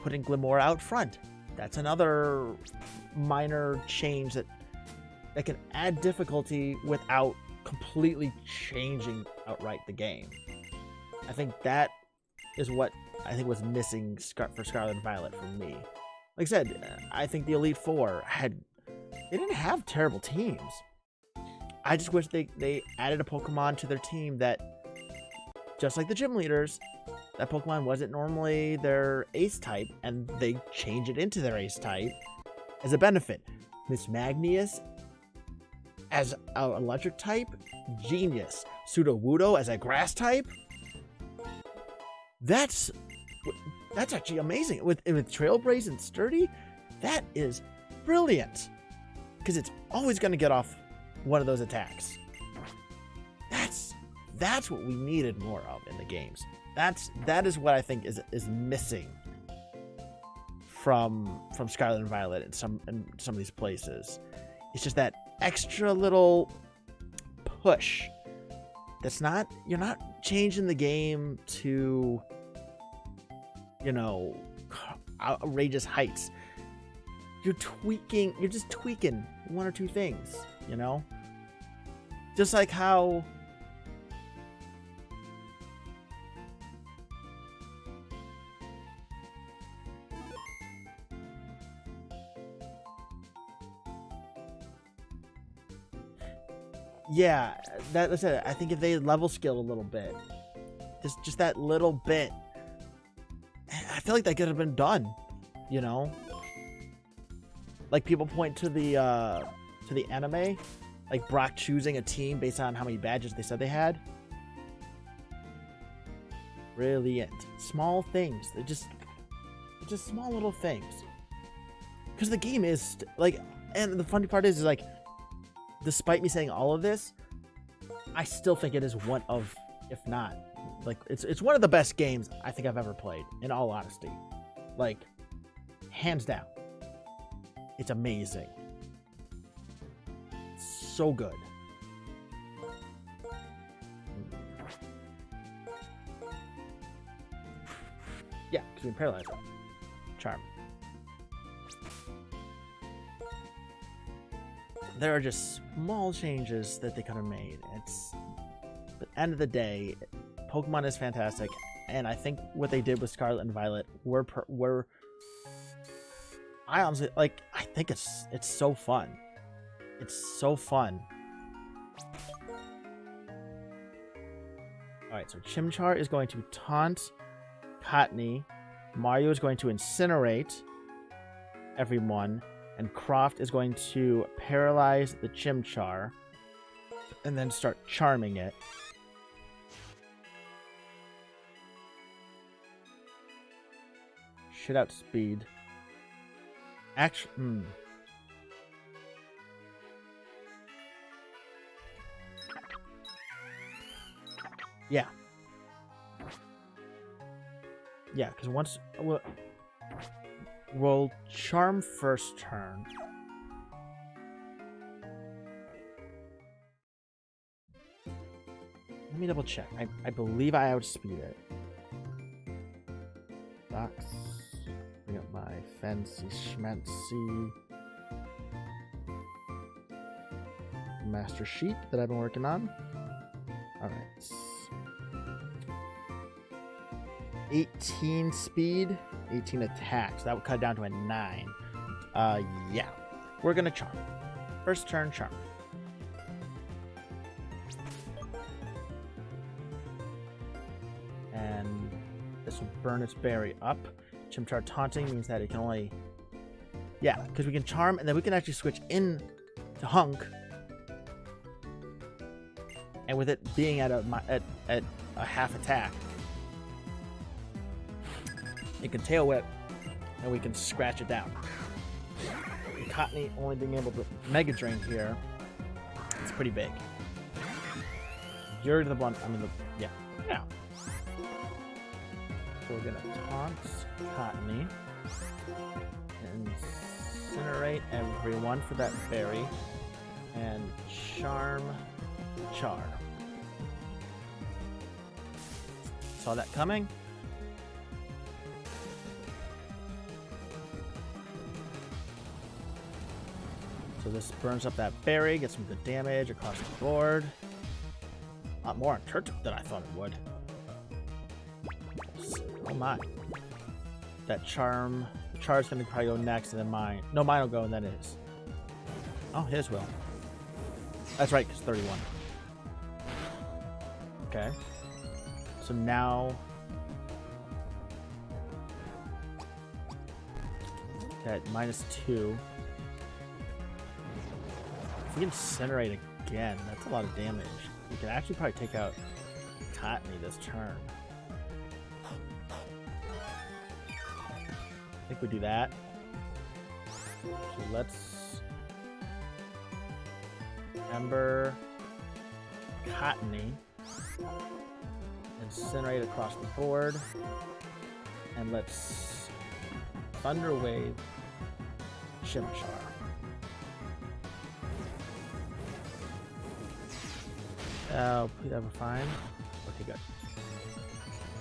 Putting Glimora out front, that's another minor change that can add difficulty without completely changing outright the game. I think that is what I think was missing for Scarlet and Violet for me. Like I said, I think the Elite Four they didn't have terrible teams. I just wish they added a Pokemon to their team that, just like the gym leaders, that Pokemon wasn't normally their ace type, and they change it into their ace type as a benefit. Miss Magnius as an electric type, genius. Sudowoodo as a grass type, that's actually amazing. With Trailblaze and Sturdy, that is brilliant, because it's always going to get off one of those attacks. That's what we needed more of in the games. That is what I think is missing from Scarlet and Violet in some of these places. It's just that extra little push. You're not changing the game to, you know, outrageous heights. You're just tweaking one or two things, you know? Just like how that's it. I think if they level skill a little bit, just that little bit, I feel like that could have been done, you know? Like people point to the anime, like Brock choosing a team based on how many badges they said they had. Brilliant. Small things. They're just small little things. Because the game is like, and the funny part is like, despite me saying all of this, I still think it is one of, if not, like it's one of the best games I think I've ever played. In all honesty, like hands down, it's amazing. It's so good. Yeah, because we can paralyze them. Charm. There are just small changes that they could have made. It's, at the end of the day, Pokemon is fantastic, and I think what they did with Scarlet and Violet were I honestly like. I think it's so fun. It's so fun. All right, so Chimchar is going to taunt Cottonee. Mario is going to incinerate everyone. And Croft is going to paralyze the Chimchar and then start charming it. Shit out speed. Actually, yeah. Yeah, because once... We'll charm first turn. Let me double check. I believe I outspeed it. Box. Bring up my fancy schmancy master sheet that I've been working on. Alright. 18 speed. 18 attacks. That would cut down to a 9. Yeah. We're gonna charm. First turn, charm. And this will burn its berry up. Chimchar taunting means that it can only... Yeah, because we can charm, and then we can actually switch in to Hunk. And with it being at a half attack, it can tail whip, and we can scratch it down. And Cottonee only being able to Mega Drain here, it's pretty big. You're the one. I mean, yeah. So we're gonna taunt Cottonee, incinerate everyone for that berry, and charm Char. Saw that coming. So this burns up that berry, gets some good damage across the board. A lot more on Turtok than I thought it would. Oh my. That charm. The char's gonna probably go next and then mine. No, mine will go and then his. Oh, his will. That's right, because 31. Okay. So now at -2. If we incinerate again, that's a lot of damage. We can actually probably take out Cottonee this turn. I think we do that. So let's Ember Cottonee, incinerate across the board, and let's Thunder Wave Chimchar. Oh, that we're fine. Okay, good.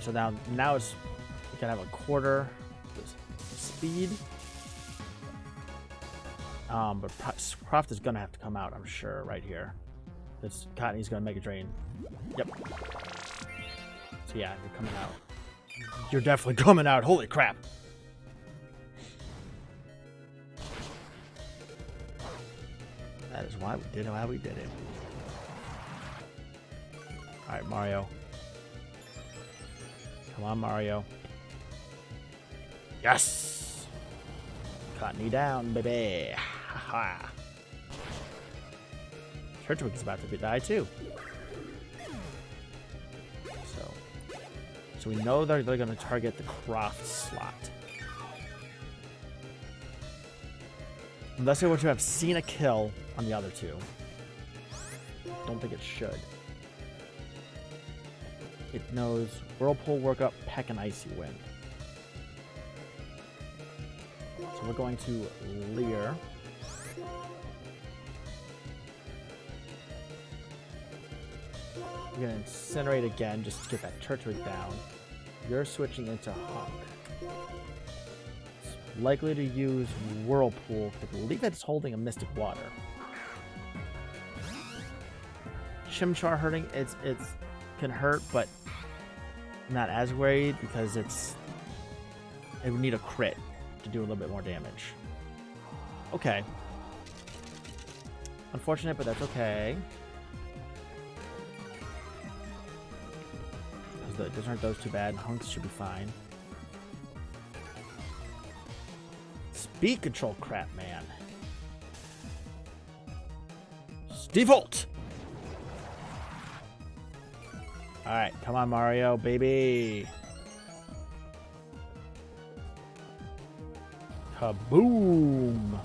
So now it's we can have a quarter speed. But Croft is gonna have to come out, I'm sure, right here. This Cottonee's gonna make a drain. Yep. So yeah, you're coming out. You're definitely coming out. Holy crap! That is why we did how we did it. All right, Mario. Come on, Mario. Yes. Cottony down, baby. Ha-ha. Turtwig is about to die too. So we know they're going to target the craft slot. Unless they were to have seen a kill on the other two. Don't think it should. It knows Whirlpool, Workup, Peck, and Icy Wind. So we're going to Leer. We're going to Incinerate again just to get that Turtwig down. You're switching into Hunk. It's likely to use Whirlpool. I believe it's holding a Mystic Water. Chimchar hurting, it can hurt, but not as worried because it would need a crit to do a little bit more damage. Okay. Unfortunate, but that's okay. Those aren't those too bad. Hunks should be fine. Speed control crap, man. Default. Alright, come on, Mario, baby. Kaboom!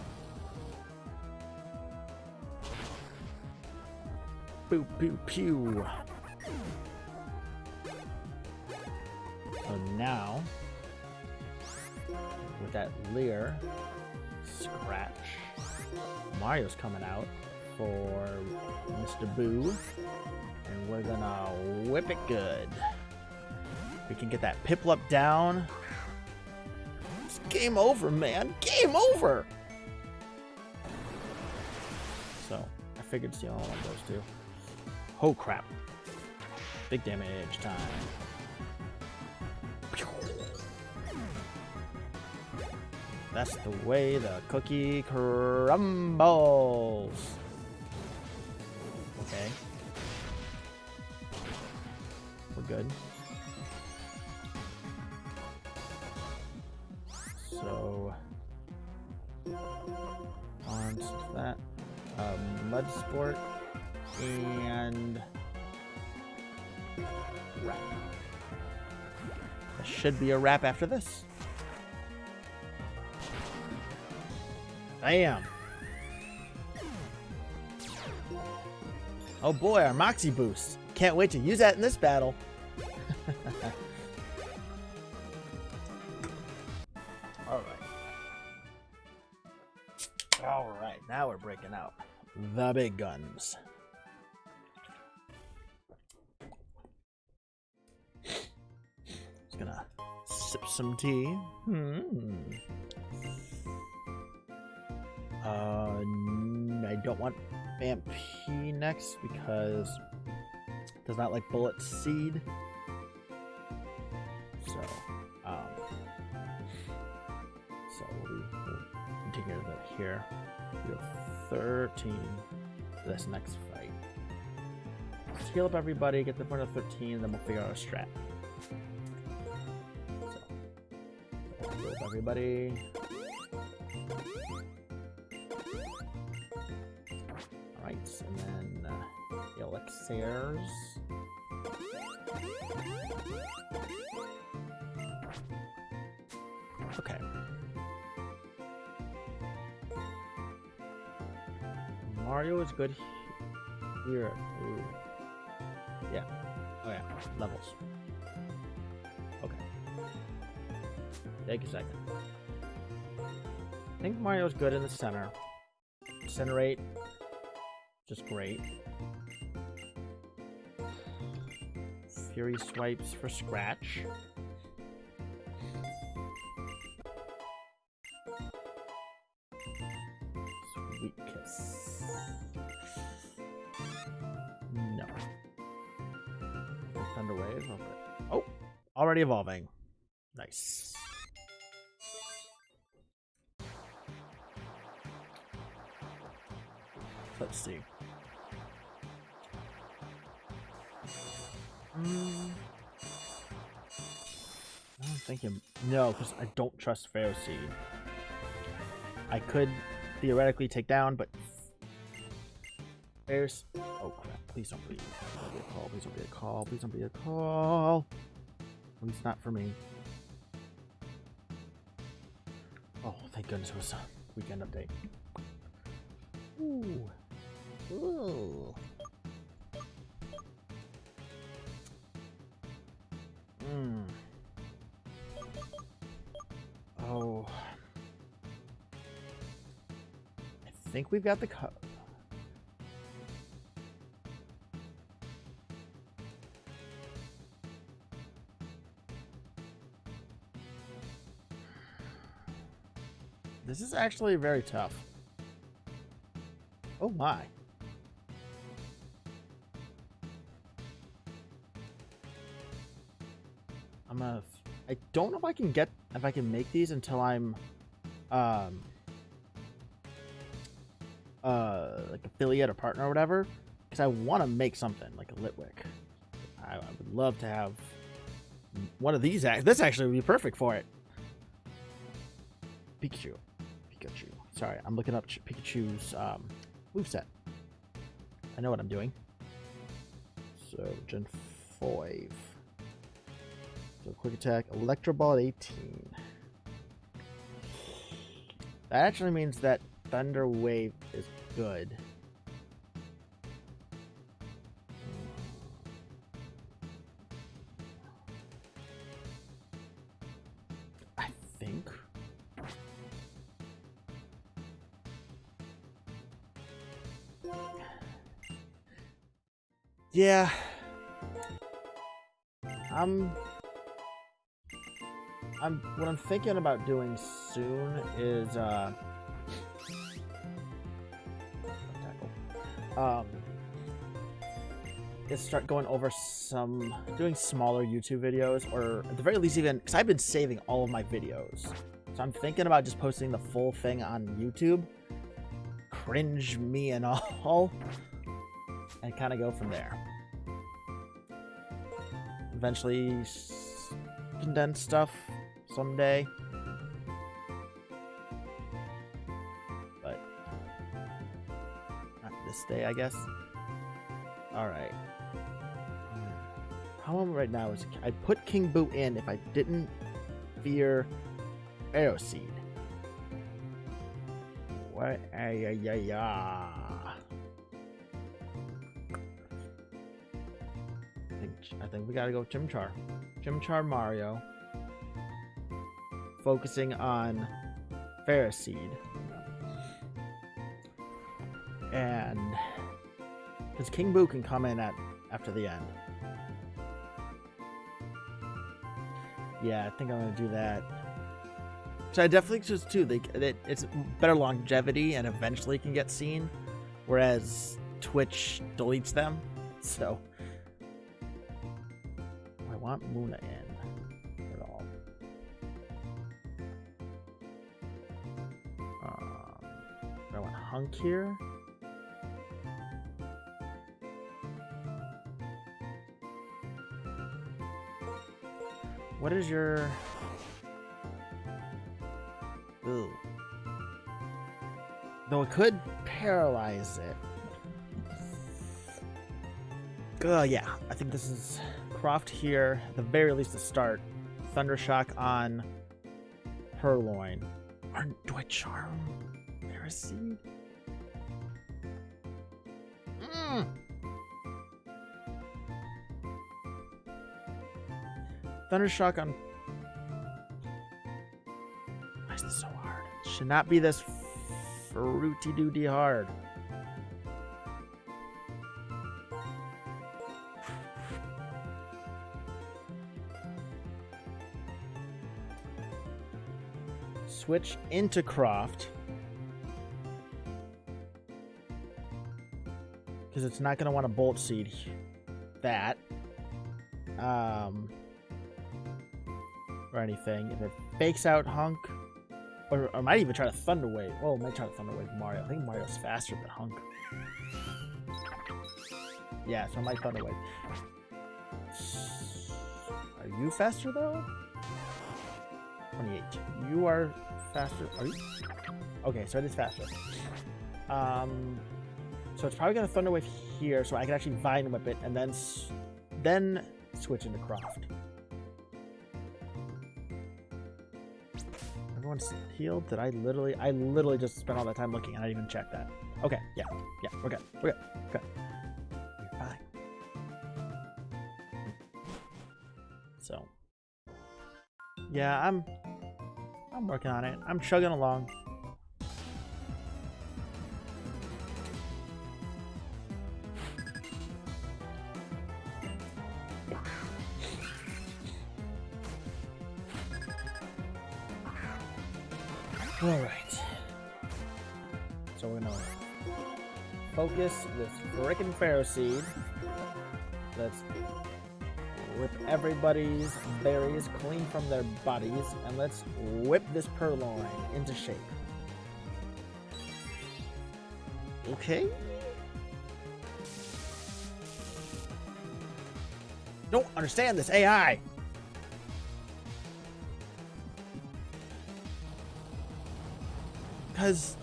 Pew, pew, pew. So now, with that Leer, Scratch, Mario's coming out for Mr. Boo, and we're gonna whip it good. We can get that Piplup down. It's game over, man. Game over! So, I figured it's the only one of those two. Oh, crap. Big damage time. That's the way the cookie crumbles. Okay. We're good. So, on to that. Mud Sport and wrap. There should be a wrap after this. Bam! Oh boy, our Moxie boost. Can't wait to use that in this battle. Alright, now we're breaking out the big guns. Just gonna sip some tea. I don't want Vamp P next because it does not like Bullet Seed. So we'll continue that here. We have 13 for this next fight. Let's heal up everybody, get the point of 13, and then we'll figure out a strat. So, heal up everybody. Alright, and then elixirs. Okay. Mario is good here. Ooh. Yeah. Oh yeah. Levels. Okay. Take a second. I think Mario's good in the center. Incinerate. Just great. Fury swipes for Scratch. Sweet Kiss. No. Thunder Wave. Okay. Oh, already evolving. Nice. Let's see. I'm thinking no, because I don't trust Pharaoh Seed. I could theoretically take down, but there's... Oh, crap. Please don't be a call. Please don't be a call. Please don't be a call. At least not for me. Oh, thank goodness it was a weekend update. Ooh. Ooh. Oh. I think we've got the cut. This is actually very tough. Oh my. I don't know if I can make these until I'm like affiliate or partner or whatever, because I want to make something like a Litwick. I would love to have one of these. This actually would be perfect for it. Pikachu. Sorry, I'm looking up Pikachu's moveset. I know what I'm doing. So, Gen 5. So, quick attack, Electro Ball at 18. That actually means that Thunder Wave is good. I think. Yeah. What I'm thinking about doing soon is is start going over doing smaller YouTube videos, or at the very least even, because I've been saving all of my videos. So I'm thinking about just posting the full thing on YouTube. Cringe me and all. And kind of go from there. Eventually condense stuff someday. But not this day, I guess. Alright. How am I right now? I put King Boo in if I didn't fear Arrow Seed. What? I think we gotta go Chimchar. Chimchar Mario. Focusing on Ferroseed. And because King Boo can come in after the end. Yeah, I think I'm gonna do that. So I definitely choose too. It's better longevity and eventually can get seen, whereas Twitch deletes them. So I want Muna in at all. I want Hunk here. What is your... Ooh. Though it could paralyze it. Yeah, I think this is Croft here, at the very least to start. Thundershock on Purloin. Or do I charm Ferroseed? Thundershock on... Why is this so hard? It should not be this fruity-doody hard. Switch into Croft. Because it's not going to want to Bolt Seed that. Or anything. If it fakes out Hunk, or might even try to Thunder Wave. Oh, might try to Thunder Wave Mario. I think Mario's faster than Hunk. Yeah, so I might Thunder Wave. Are you faster though? 28. You are faster. Are you? Okay, so it is faster. So it's probably gonna Thunder Wave here, so I can actually Vine Whip it and then switch into Croft. Everyone's healed. Did I literally just spent all that time looking and I didn't even check that. Okay, yeah, we're good. We're fine. So, yeah, I'm working on it. I'm chugging along. All right. So we're gonna focus this frickin' Pharaoh Seed. Let's whip everybody's berries clean from their bodies, and let's whip this Purloin into shape. Okay. Don't understand this AI. Because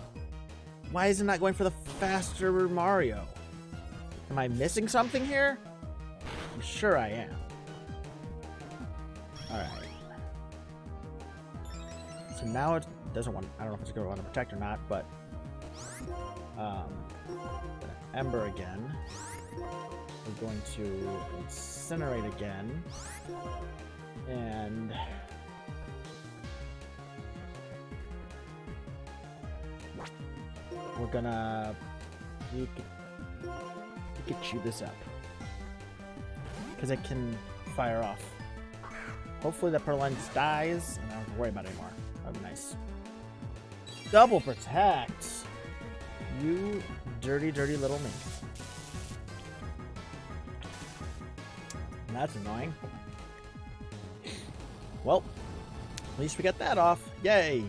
why is it not going for the faster Mario? Am I missing something here? I'm sure I am. Alright. So now it doesn't want, I don't know if it's going to want to protect or not, but Ember again. We're going to Incinerate again. And we're gonna you can chew this up because it can fire off. Hopefully that Purloin just dies and I don't have to worry about it anymore. That'd be nice. Double protect. You dirty little me. That's annoying. Well, at least we got that off. Yay!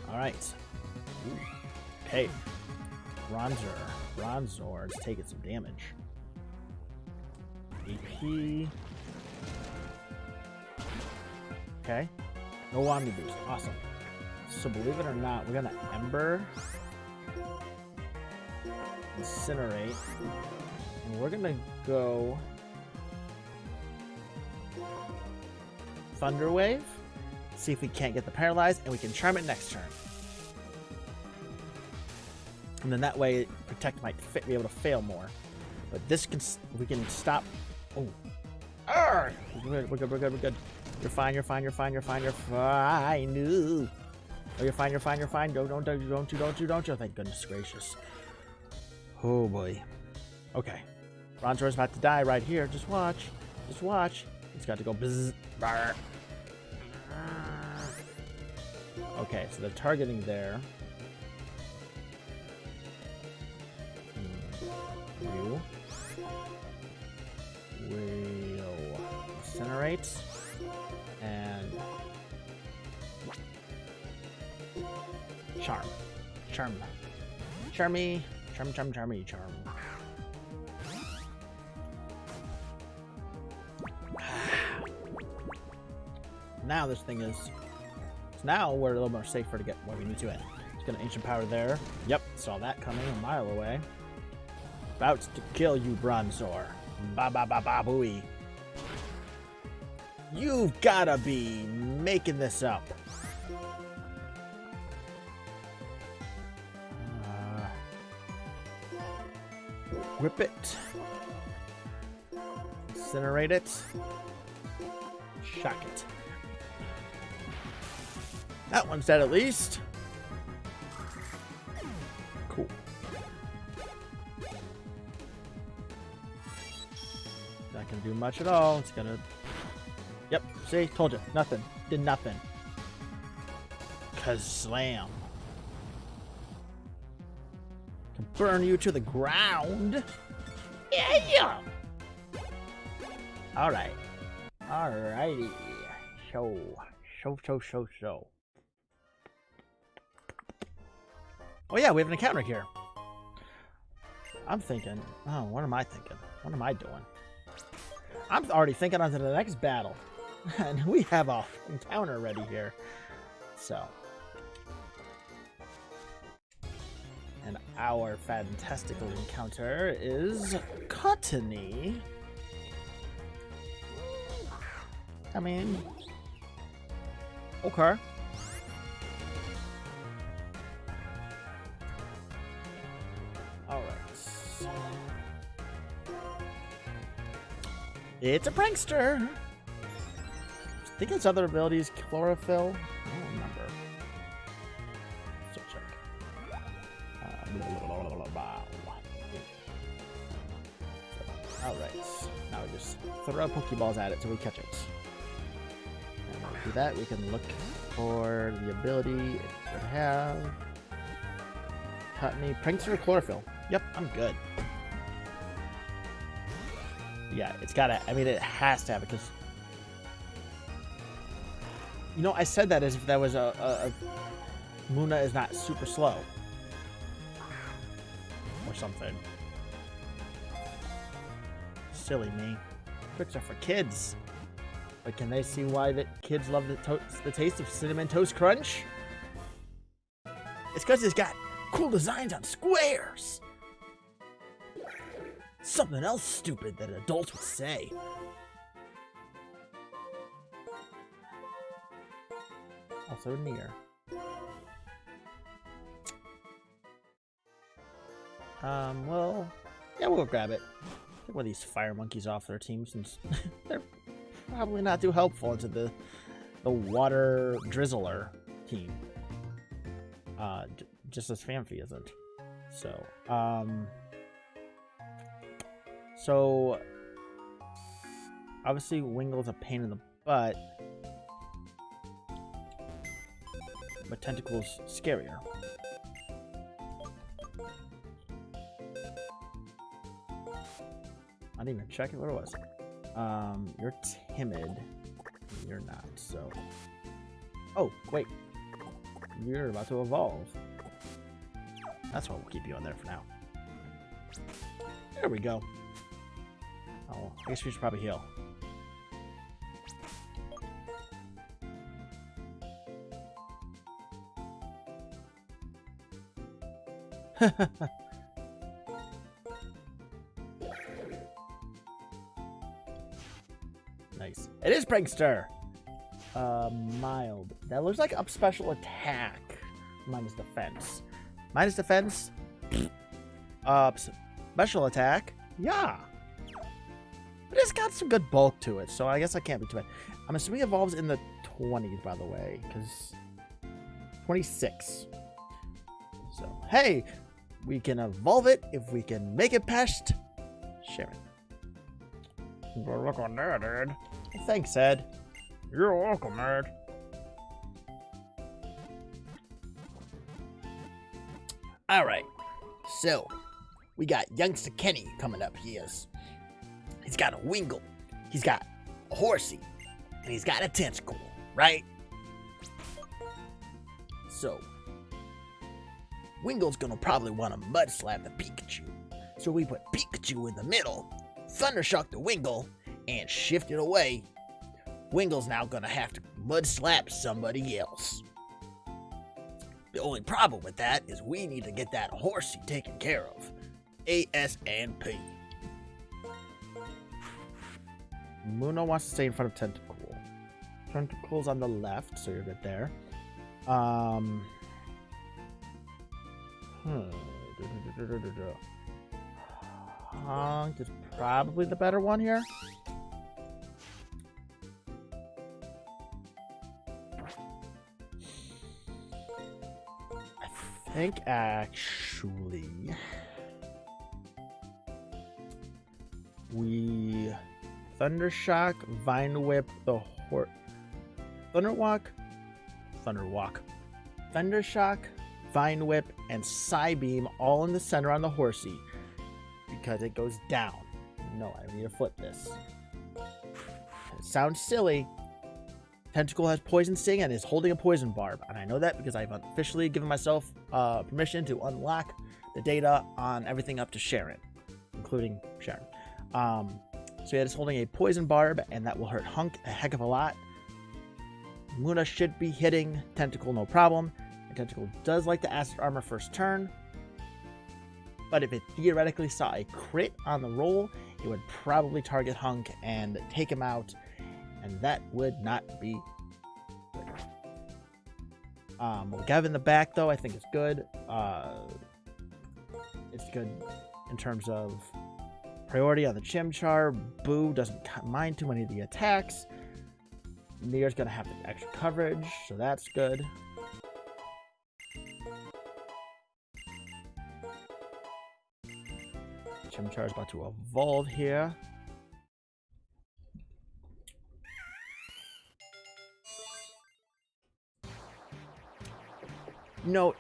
Alright. Okay. Bronzor is taking some damage. AP. Okay. No Omni Boost. Awesome. So believe it or not, we're gonna Ember. Incinerate. And we're gonna go Thunder Wave. See if we can't get the Paralyzed, and we can Charm it next turn. And then that way, Protect might be able to fail more. But this can, we can stop. Oh, we're good. You're fine. Ooh. Oh, you're fine. Don't you? Thank goodness gracious. Oh boy. Okay. Bronzor's about to die right here. Just watch. It's got to go bzzz. Okay, so they're targeting there. You will Incinerate and Charm. Charmy. Now this thing is. Now we're a little more safer to get what we need to in. It's gonna Ancient Power there. Yep, saw that coming a mile away. About to kill you, Bronzor. Ba-ba-ba-ba-booey. You've gotta be making this up. Whip it. Incinerate it. Shock it. That one's dead at least. Cool. Not gonna do much at all. It's gonna... Yep, see? Told you. Nothing. Did nothing. Kazlam. Can burn you to the ground. Yeah! Alright. Alrighty. Show. Oh yeah, we have an encounter here. I'm thinking, oh, what am I thinking? What am I doing? I'm already thinking onto the next battle. And we have a encounter ready here. So. And our fantastical encounter is Cottony. I mean, okay. Alright. It's a prankster. I think its other ability is chlorophyll. I don't remember. Still check. Alright. Now we just throw Pokeballs at it till we catch it. And when we do that, we can look for the ability it would have. Cottony, prankster, chlorophyll. Yep, I'm good. Yeah, it's gotta, I mean, it has to have it, because, you know, I said that as if that was a Muna is not super slow. Or something. Silly me. Tricks are for kids. But can they see why that kids love the taste of Cinnamon Toast Crunch? It's because it's got cool designs on squares. Something else stupid that adults would say. Also near. Well, yeah, we'll grab it. Get one of these fire monkeys off their team since they're probably not too helpful into the water drizzler team. Just as Fanfi isn't. So, so obviously Wingle's a pain in the butt, but Tentacle's scarier. I didn't even check it. What it was? You're timid. You're not. So. Oh wait. You're about to evolve. That's why we'll keep you on there for now. There we go. Oh, I guess we should probably heal. Nice. It is Prankster. Mild. That looks like up special attack minus defense. Minus defense. Special attack. Yeah. But it's got some good bulk to it, so I guess I can't be too bad. I'm assuming it evolves in the 20s, by the way, because 26. So, hey, we can evolve it if we can make it past Sharon. Good luck on that, Ed. Thanks, Ed. You're welcome, Ed. Alright, so we got youngster Kenny coming up here. He's got a Wingle, he's got a Horsey, and he's got a Tentacle, right? So, Wingle's gonna probably want to mud slap the Pikachu. So we put Pikachu in the middle, Thundershock the Wingle, and shift it away. Wingle's now gonna have to mud slap somebody else. The only problem with that is we need to get that Horsey taken care of. ASNP. Muna wants to stay in front of Tentacle. Tentacle's on the left, so you're good there. Honk is probably the better one here. I think actually we Thundershock, Vine Whip, the Thunderwalk, Thundershock, Vine Whip, and Psybeam all in the center on the Horsey because it goes down. No, I need to flip this. It sounds silly. Tentacle has Poison Sting and is holding a Poison Barb. And I know that because I've officially given myself permission to unlock the data on everything up to Sharon, including Sharon. So yeah, it's holding a poison barb, and that will hurt Hunk a heck of a lot. Luna should be hitting Tentacle no problem. And Tentacle does like the acid armor first turn. But if it theoretically saw a crit on the roll, it would probably target Hunk and take him out. And that would not be good. Gav in the back, though, I think is good. It's good in terms of priority on the Chimchar. Boo doesn't mind too many of the attacks. Nier's going to have the extra coverage, so that's good. Chimchar is about to evolve here. Note,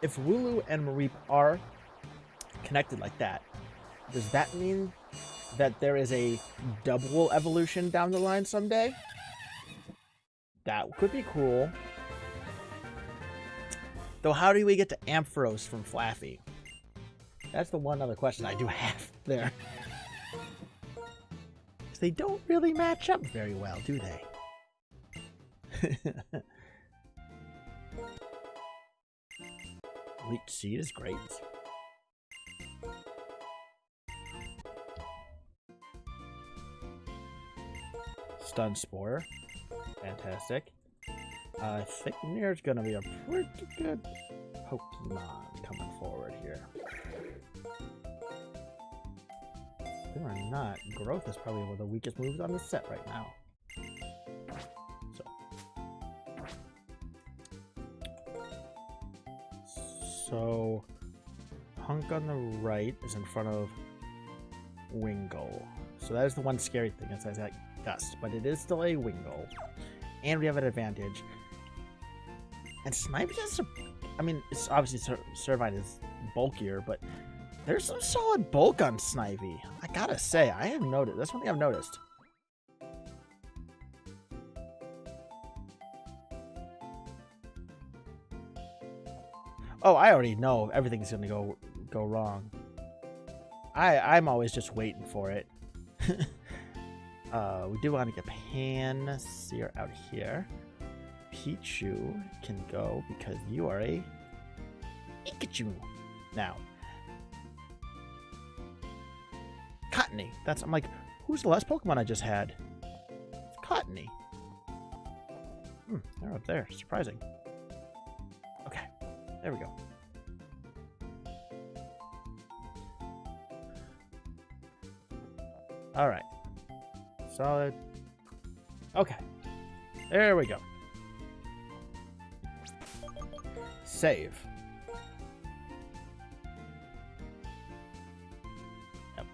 if Wooloo and Mareep are connected like that, does that mean that there is a double evolution down the line someday? That could be cool. Though how do we get to Ampharos from Flaffy? That's the one other question I do have there. Because they don't really match up very well, do they? Leech Seed is great. Stun Spore. Fantastic. I think Nier's gonna be a pretty good Pokemon coming forward here. Or not, Growth is probably one of the weakest moves on the set right now. So Hunk on the right is in front of Wingull. So that is the one scary thing. It says that Gust, but it is still a Wingull. And we have an advantage. And Snivy just, I mean, it's obviously Servine is bulkier, but there's some solid bulk on Snivy. I gotta say, I have noticed. That's one thing I've noticed. Oh, I already know everything's gonna go wrong. I'm always just waiting for it. We do want to get Pansear out here. Pichu can go because you are a Pikachu now. Cottony. I'm like, who's the last Pokemon I just had? It's Cottony. They're up there. Surprising. Okay. There we go. All right. Solid. Okay. There we go. Save. Yep.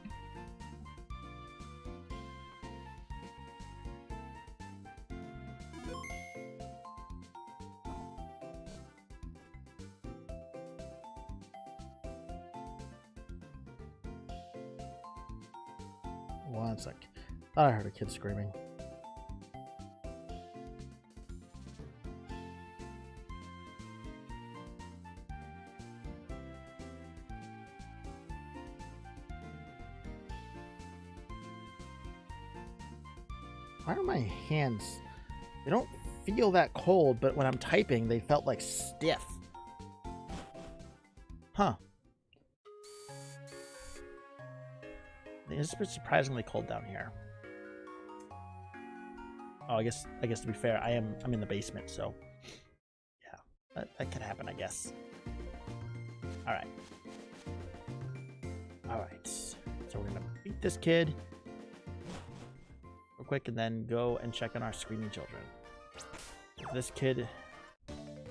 One sec. Thought I heard a kid screaming. Why are my hands... They don't feel that cold, but when I'm typing, they felt like stiff. Huh. It's surprisingly cold down here. Oh, I guess to be fair, I'm in the basement, so yeah, that could happen, I guess. All right. So we're gonna beat this kid real quick, and then go and check on our screaming children. This kid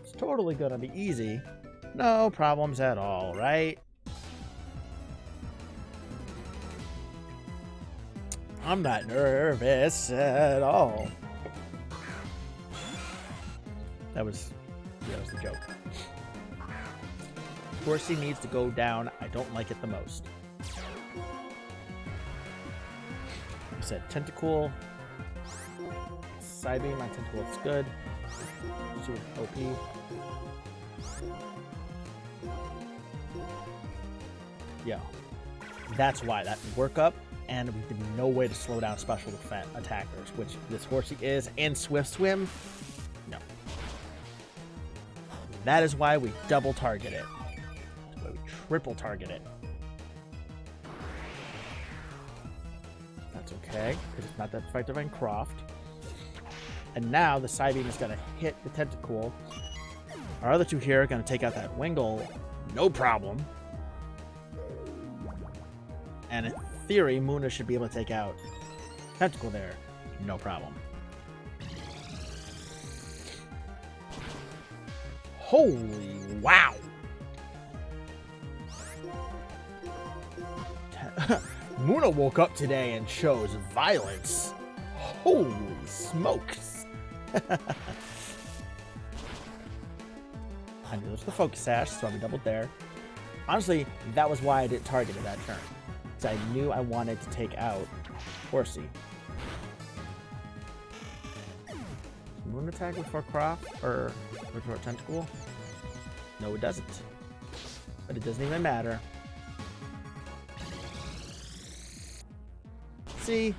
is totally gonna be easy, no problems at all, right? I'm not nervous at all. That was the joke. Horsey needs to go down. I don't like it the most. I said Tentacool. Psybeam on Tentacool looks good. Super OP. Yeah. That's why that work up, and we did no way to slow down special defense attackers, which this horsey is, and swift swim. No. That is why we double target it. That's why we triple target it. That's okay, because it's not that effective on Croft. And now the side beam is going to hit the tentacle. Our other two here are going to take out that Wingle, no problem. And in theory, Muna should be able to take out Tentacle there, no problem. Holy wow! Muna woke up today and chose violence. Holy smokes! I knew it was the focus sash, so I'm doubled there. Honestly, that was why I didn't target it that turn. Because I knew I wanted to take out Horsey. Moon attack before Croft or before Tentacle? No, it doesn't. But it doesn't even matter. See?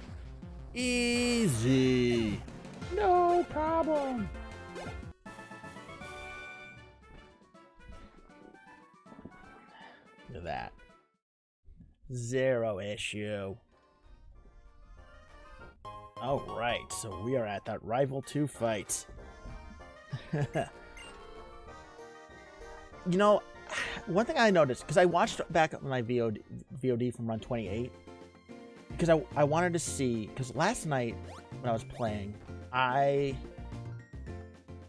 Easy. No problem. Look at that. Zero issue. Alright, so we are at that Rival 2 fight. You know, one thing I noticed, because I watched back up my VOD from Run 28, because I wanted to see, because last night when I was playing, I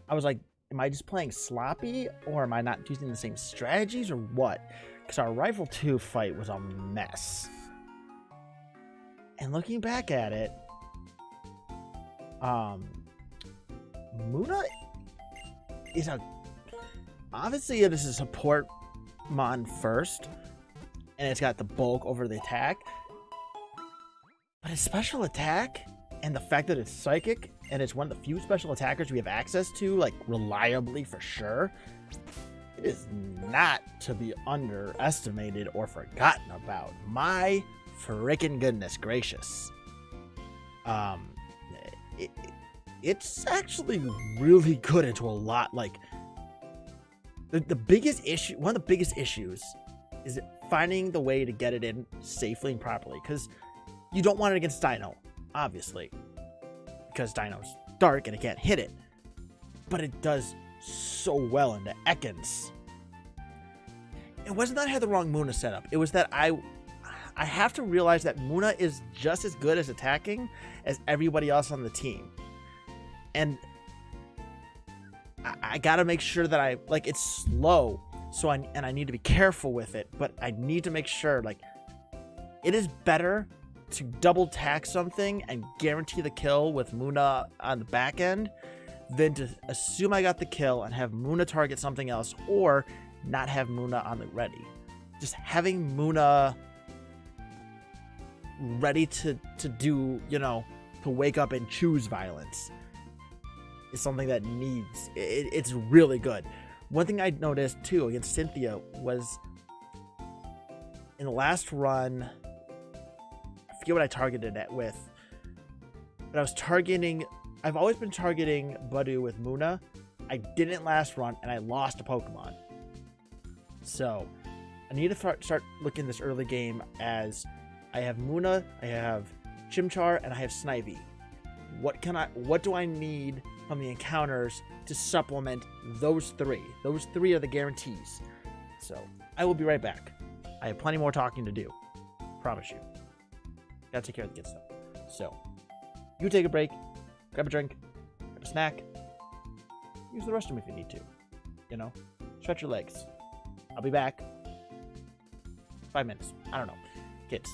was like, am I just playing sloppy, or am I not using the same strategies, or what? Because our Rival 2 fight was a mess. And looking back at it, Muna is obviously it is a support mon first, and it's got the bulk over the attack. But his special attack, and the fact that it's psychic, and it's one of the few special attackers we have access to, like, reliably for sure, it is not to be underestimated or forgotten about. My freaking goodness gracious. It's actually really good into a lot, like, the biggest issue, one of the biggest issues is finding the way to get it in safely and properly, because you don't want it against Dino, obviously, because Dino's dark and it can't hit it, but it does so well into Ekans. It wasn't that I had the wrong Muna setup, it was that I have to realize that Muna is just as good as attacking as everybody else on the team. And I gotta make sure that it's slow, so I need to be careful with it, but I need to make sure, like, it is better to double tack something and guarantee the kill with Muna on the back end than to assume I got the kill and have Muna target something else, or not have Muna on the ready. Just having Muna ready to do, you know, to wake up and choose violence is something that needs, it's really good. One thing I noticed too against Cynthia was in the last run, I forget what I targeted it with, but I've always been targeting Badu with Muna. I didn't last run, and I lost a Pokemon. So I need to start looking this early game as I have Muna, I have Chimchar, and I have Snivy. What do I need from the encounters to supplement those three? Those three are the guarantees. So I will be right back. I have plenty more talking to do. Promise you. Gotta take care of the good stuff. So you take a break, grab a drink, grab a snack, use the restroom if you need to. You know, stretch your legs. I'll be back. 5 minutes. I don't know. Kids.